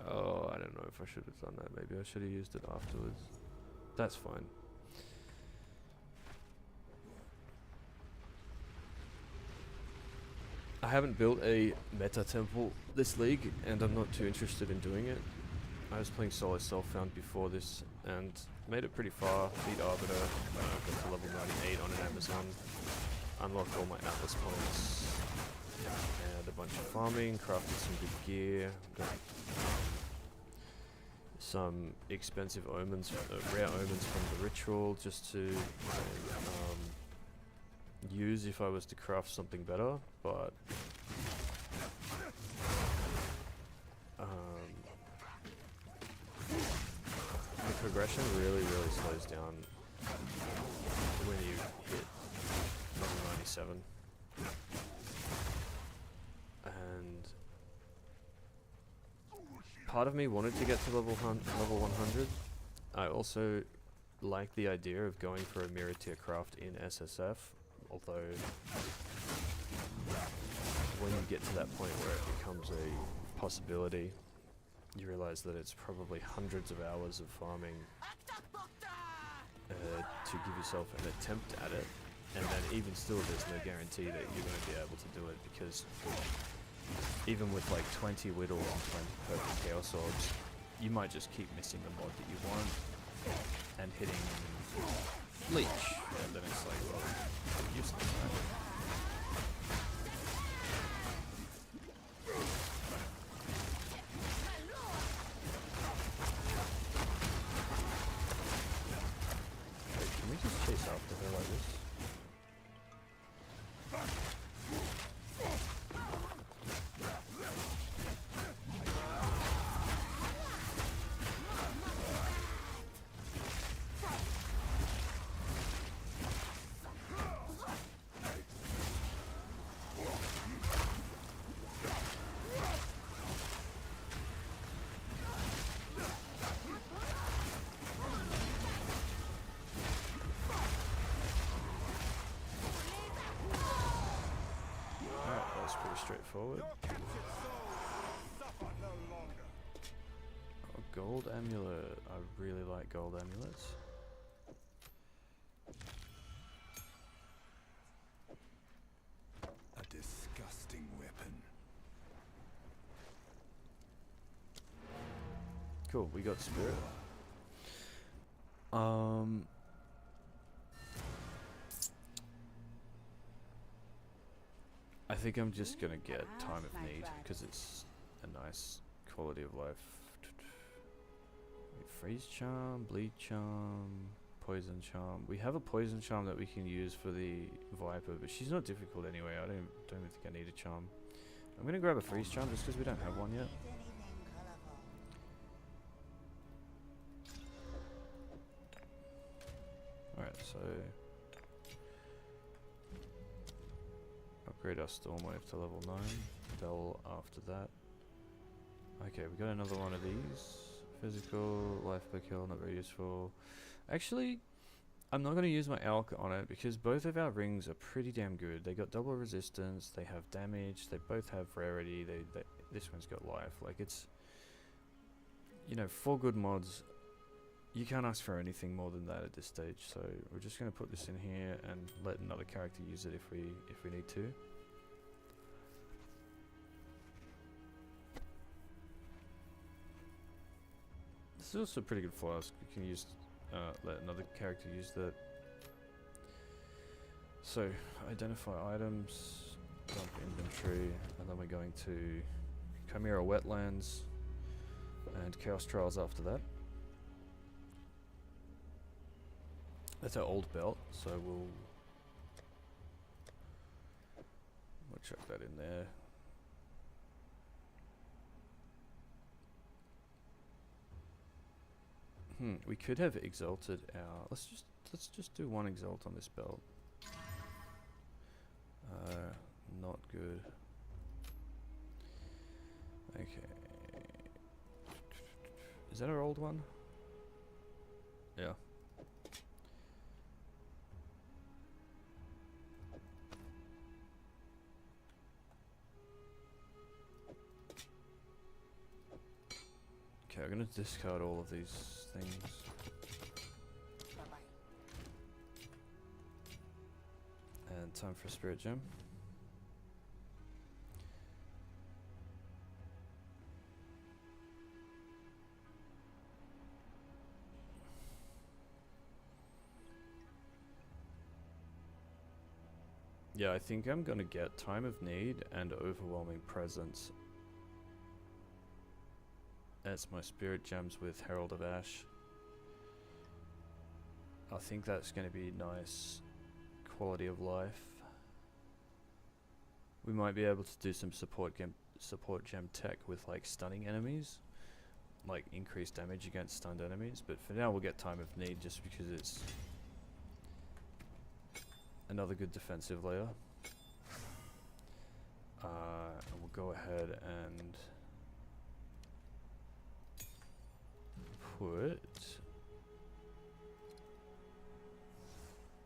S3: Oh, I don't know if I should have done that. Maybe I should have used it afterwards. That's fine. I haven't built a meta temple this league, and I'm not too interested in doing it. I was playing solo self-found before this, and made it pretty far. Beat Arbiter, got to level 98 on an Amazon. Unlocked all my Atlas points. Had a bunch of farming, crafted some good gear. Got some expensive omens, rare omens from the ritual, just to use if I was to craft something better, but the progression really slows down when you hit level 97. And part of me wanted to get to level 100. I also like the idea of going for a mirror tier craft in SSF, although when you get to that point where it becomes a possibility, you realize that it's probably hundreds of hours of farming to give yourself an attempt at it, and then even still there's no guarantee that you're going to be able to do it, because even with like 20 whittles and 20 perfect chaos orbs, you might just keep missing the mod that you want and hitting leech, and then it's like, well, useless, right? Wait, can we just chase after her like this? Straightforward. Oh, gold amulet. I really like gold amulets.
S2: A disgusting weapon.
S3: Cool, we got spirit. I think I'm just gonna get Time of Need because it's a nice quality of life. Freeze charm, bleed charm, poison charm. We have a poison charm that we can use for the Viper, but she's not difficult anyway. I don't even think I need a charm. I'm gonna grab a freeze charm just because we don't have one yet. Alright, so upgrade our storm wave to level 9. Dull after that. Okay, we got another one of these. Physical, life per kill, not very useful. Actually, I'm not going to use my Alk on it because both of our rings are pretty damn good. They got double resistance, they have damage, they both have rarity, this one's got life. Like, it's, you know, 4 good mods. You can't ask for anything more than that at this stage, so we're just going to put this in here and let another character use it if we need to. This is also a pretty good flask. You can use let another character use that. So identify items.
S1: dump inventory, and then we're going to Chimera Wetlands and Chaos Trials after that. That's our old belt, so we'll chuck that in there. We could have exalted our. Let's just do one exalt on this belt. Not good. Okay. Is that our old one? Yeah. Okay, I'm gonna discard all of these things.
S4: Bye-bye.
S1: And time for a spirit gem. Yeah, I think I'm gonna get Time of Need and Overwhelming Presence as my spirit gems with Herald of Ash. I think that's gonna be nice quality of life. We might be able to do some support gem tech with like stunning enemies, like increased damage against stunned enemies, but for now we'll get Time of Need just because it's another good defensive layer. And we'll go ahead and put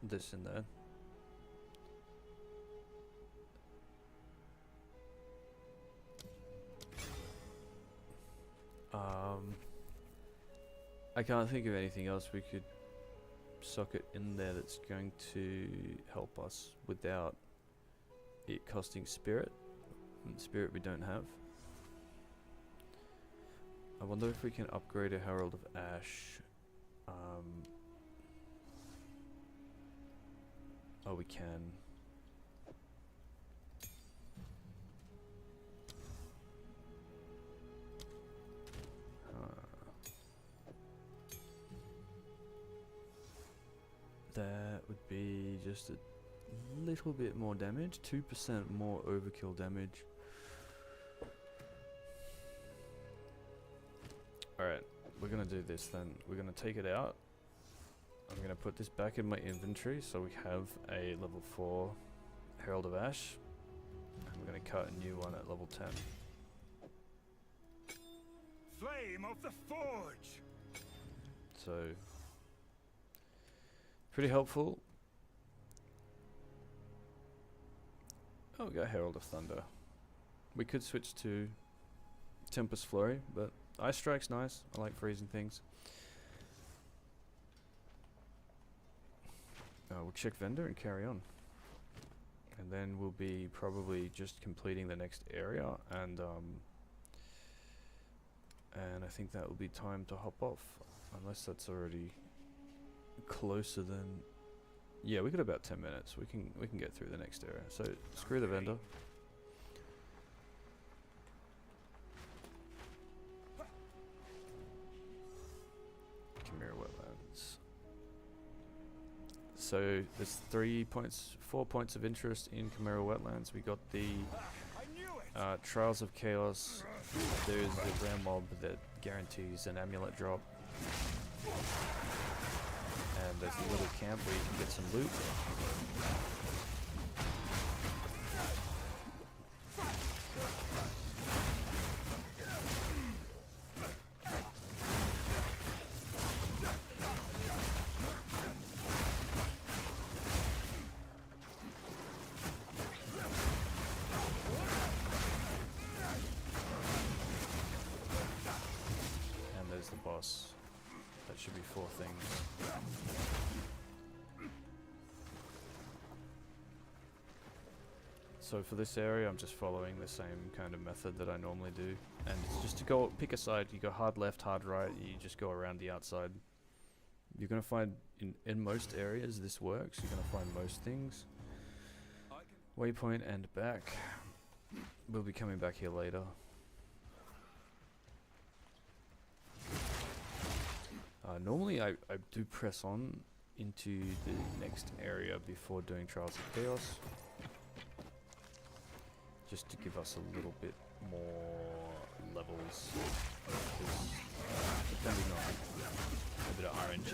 S1: this in there. I can't think of anything else we could socket in there that's going to help us without it costing spirit. And spirit we don't have. I wonder if we can upgrade a Herald of Ash. Oh, we can. That would be just a little bit more damage, 2% more overkill damage. Alright, we're gonna do this then. We're gonna take it out. I'm gonna put this back in my inventory so we have a level 4 Herald of Ash. And we're gonna cut a new one at level 10.
S2: Flame of the Forge!
S1: So, pretty helpful. Oh, we got Herald of Thunder. We could switch to Tempest Flurry, but Ice Strike's nice. I like freezing things. We'll check vendor and carry on. And then we'll be probably just completing the next area, and I think that will be time to hop off, unless that's already closer than. Yeah, we got about 10 minutes. We can get through the next area. So screw the vendor. Chimera Wetlands. So there's 4 points of interest in Chimera Wetlands. We got the Trials of Chaos. There's the Grand Mob that guarantees an amulet drop. And there's a little camp where you can get some loot. And there's the boss. That should be 4 things. So for this area, I'm just following the same kind of method that I normally do. And it's just to go pick a side. You go hard left, hard right. You just go around the outside. You're going to find in most areas this works. You're going to find most things. Waypoint and back. We'll be coming back here later. Normally I do press on into the next area before doing Trials of Chaos, just to give us a little bit more levels, because depending on a bit of RNG,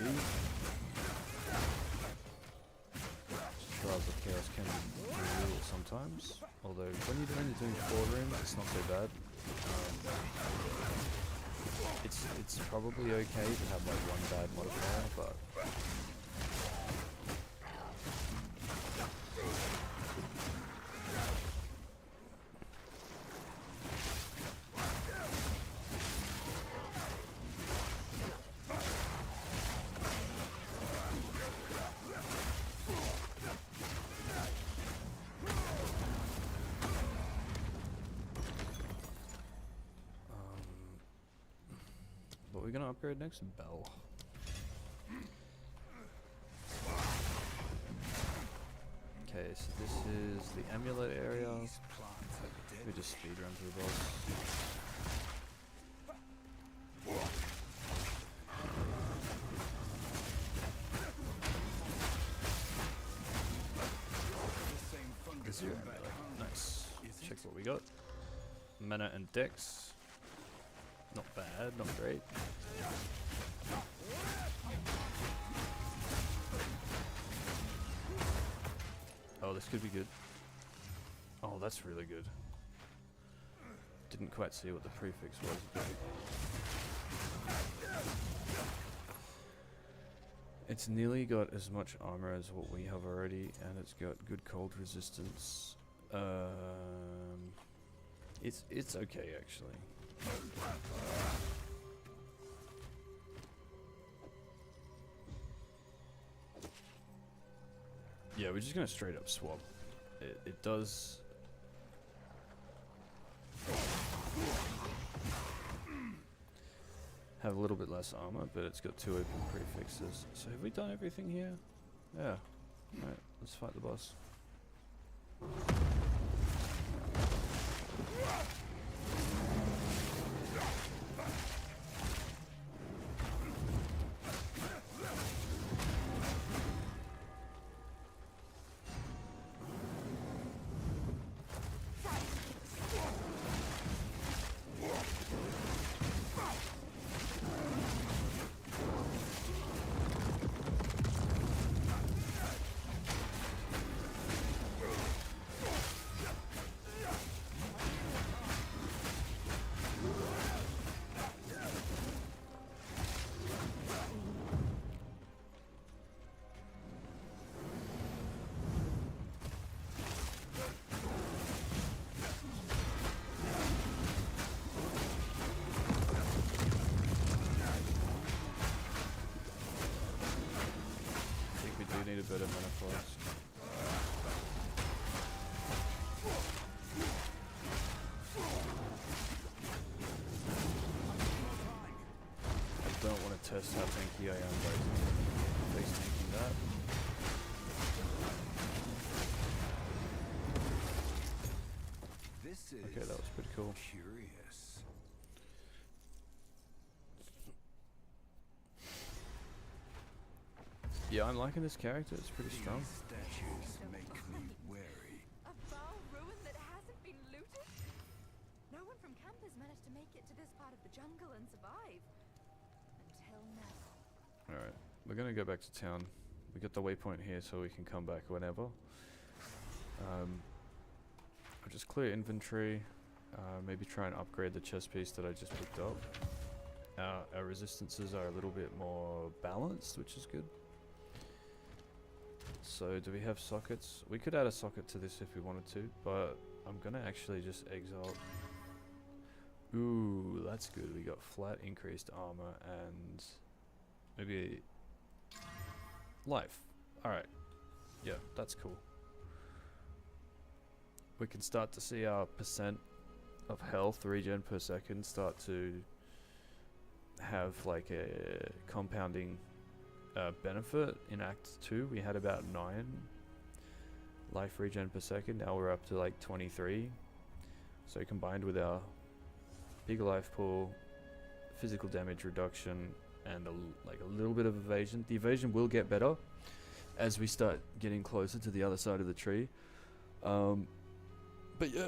S1: Trials of Chaos can be brutal sometimes, although when you're only doing 4 rooms it's not so bad. It's probably okay to have like one bad modifier, but we're gonna upgrade next? Bell. Okay, so this is the amulet area. We just speed run through the boss. This is your amulet. Nice. Check what we got. Mana and Dex. Not bad, not great. Oh, this could be good. Oh, that's really good. Didn't quite see what the prefix was. It's nearly got as much armor as what we have already, and it's got good cold resistance. It's okay actually. Yeah, we're just gonna straight up swap. It does. Have a little bit less armor, but it's got 2 open prefixes. So have we done everything here? Yeah. Alright, let's fight the boss. Need a bit of mana flask. I don't want to test how tanky I am by face tanking that.
S2: This is
S1: Okay, that was pretty cool.
S2: curious.
S1: Yeah, I'm liking this character. It's pretty strong.
S2: These statues make me wary.
S4: A foul ruin that hasn't been looted? No one from camp has managed to make it to this part of the jungle and survive. Until now.
S1: Alright, we're gonna go back to town. We got the waypoint here so we can come back whenever. I'll just clear inventory. Maybe try and upgrade the chest piece that I just picked up. Our resistances are a little bit more balanced, which is good. So do we have sockets? We could add a socket to this if we wanted to, but I'm gonna actually just exile. Ooh, that's good. We got flat increased armor and maybe life. Alright. Yeah, that's cool. We can start to see our percent of health regen per second start to have like a compounding benefit. In Act 2 we had about 9. life regen per second. Now we're up to like 23. So combined with our bigger life pool, physical damage reduction, and like a little bit of evasion. The evasion will get better as we start getting closer to the other side of the tree. But yeah,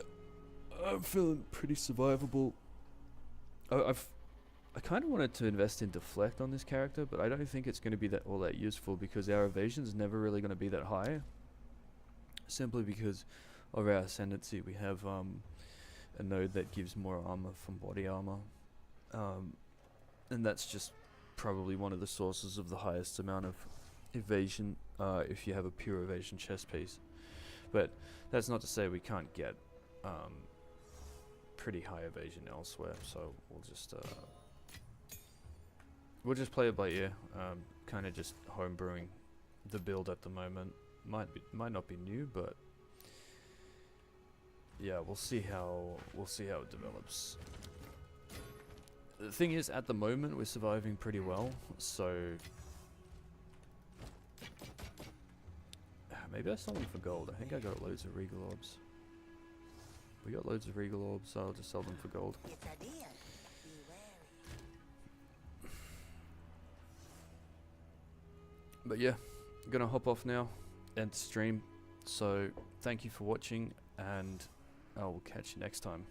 S1: I'm feeling pretty survivable. I kind of wanted to invest in deflect on this character, but I don't think it's going to be all that useful because our evasion is never really going to be that high. Simply because of our ascendancy, we have a node that gives more armor from body armor, and that's just probably one of the sources of the highest amount of evasion if you have a pure evasion chest piece. But that's not to say we can't get pretty high evasion elsewhere, so we'll just play it by ear. Kind of just homebrewing the build at the moment. Might not be new, but yeah, we'll see how it develops. The thing is, at the moment we're surviving pretty well, so maybe I sell them for gold. I think I got loads of regal orbs. We got loads of regal orbs, so I'll just sell them for gold.
S6: It's a deal. Be wary.
S1: But yeah, I'm gonna hop off now, end the stream. So thank you for watching, and I will catch you next time.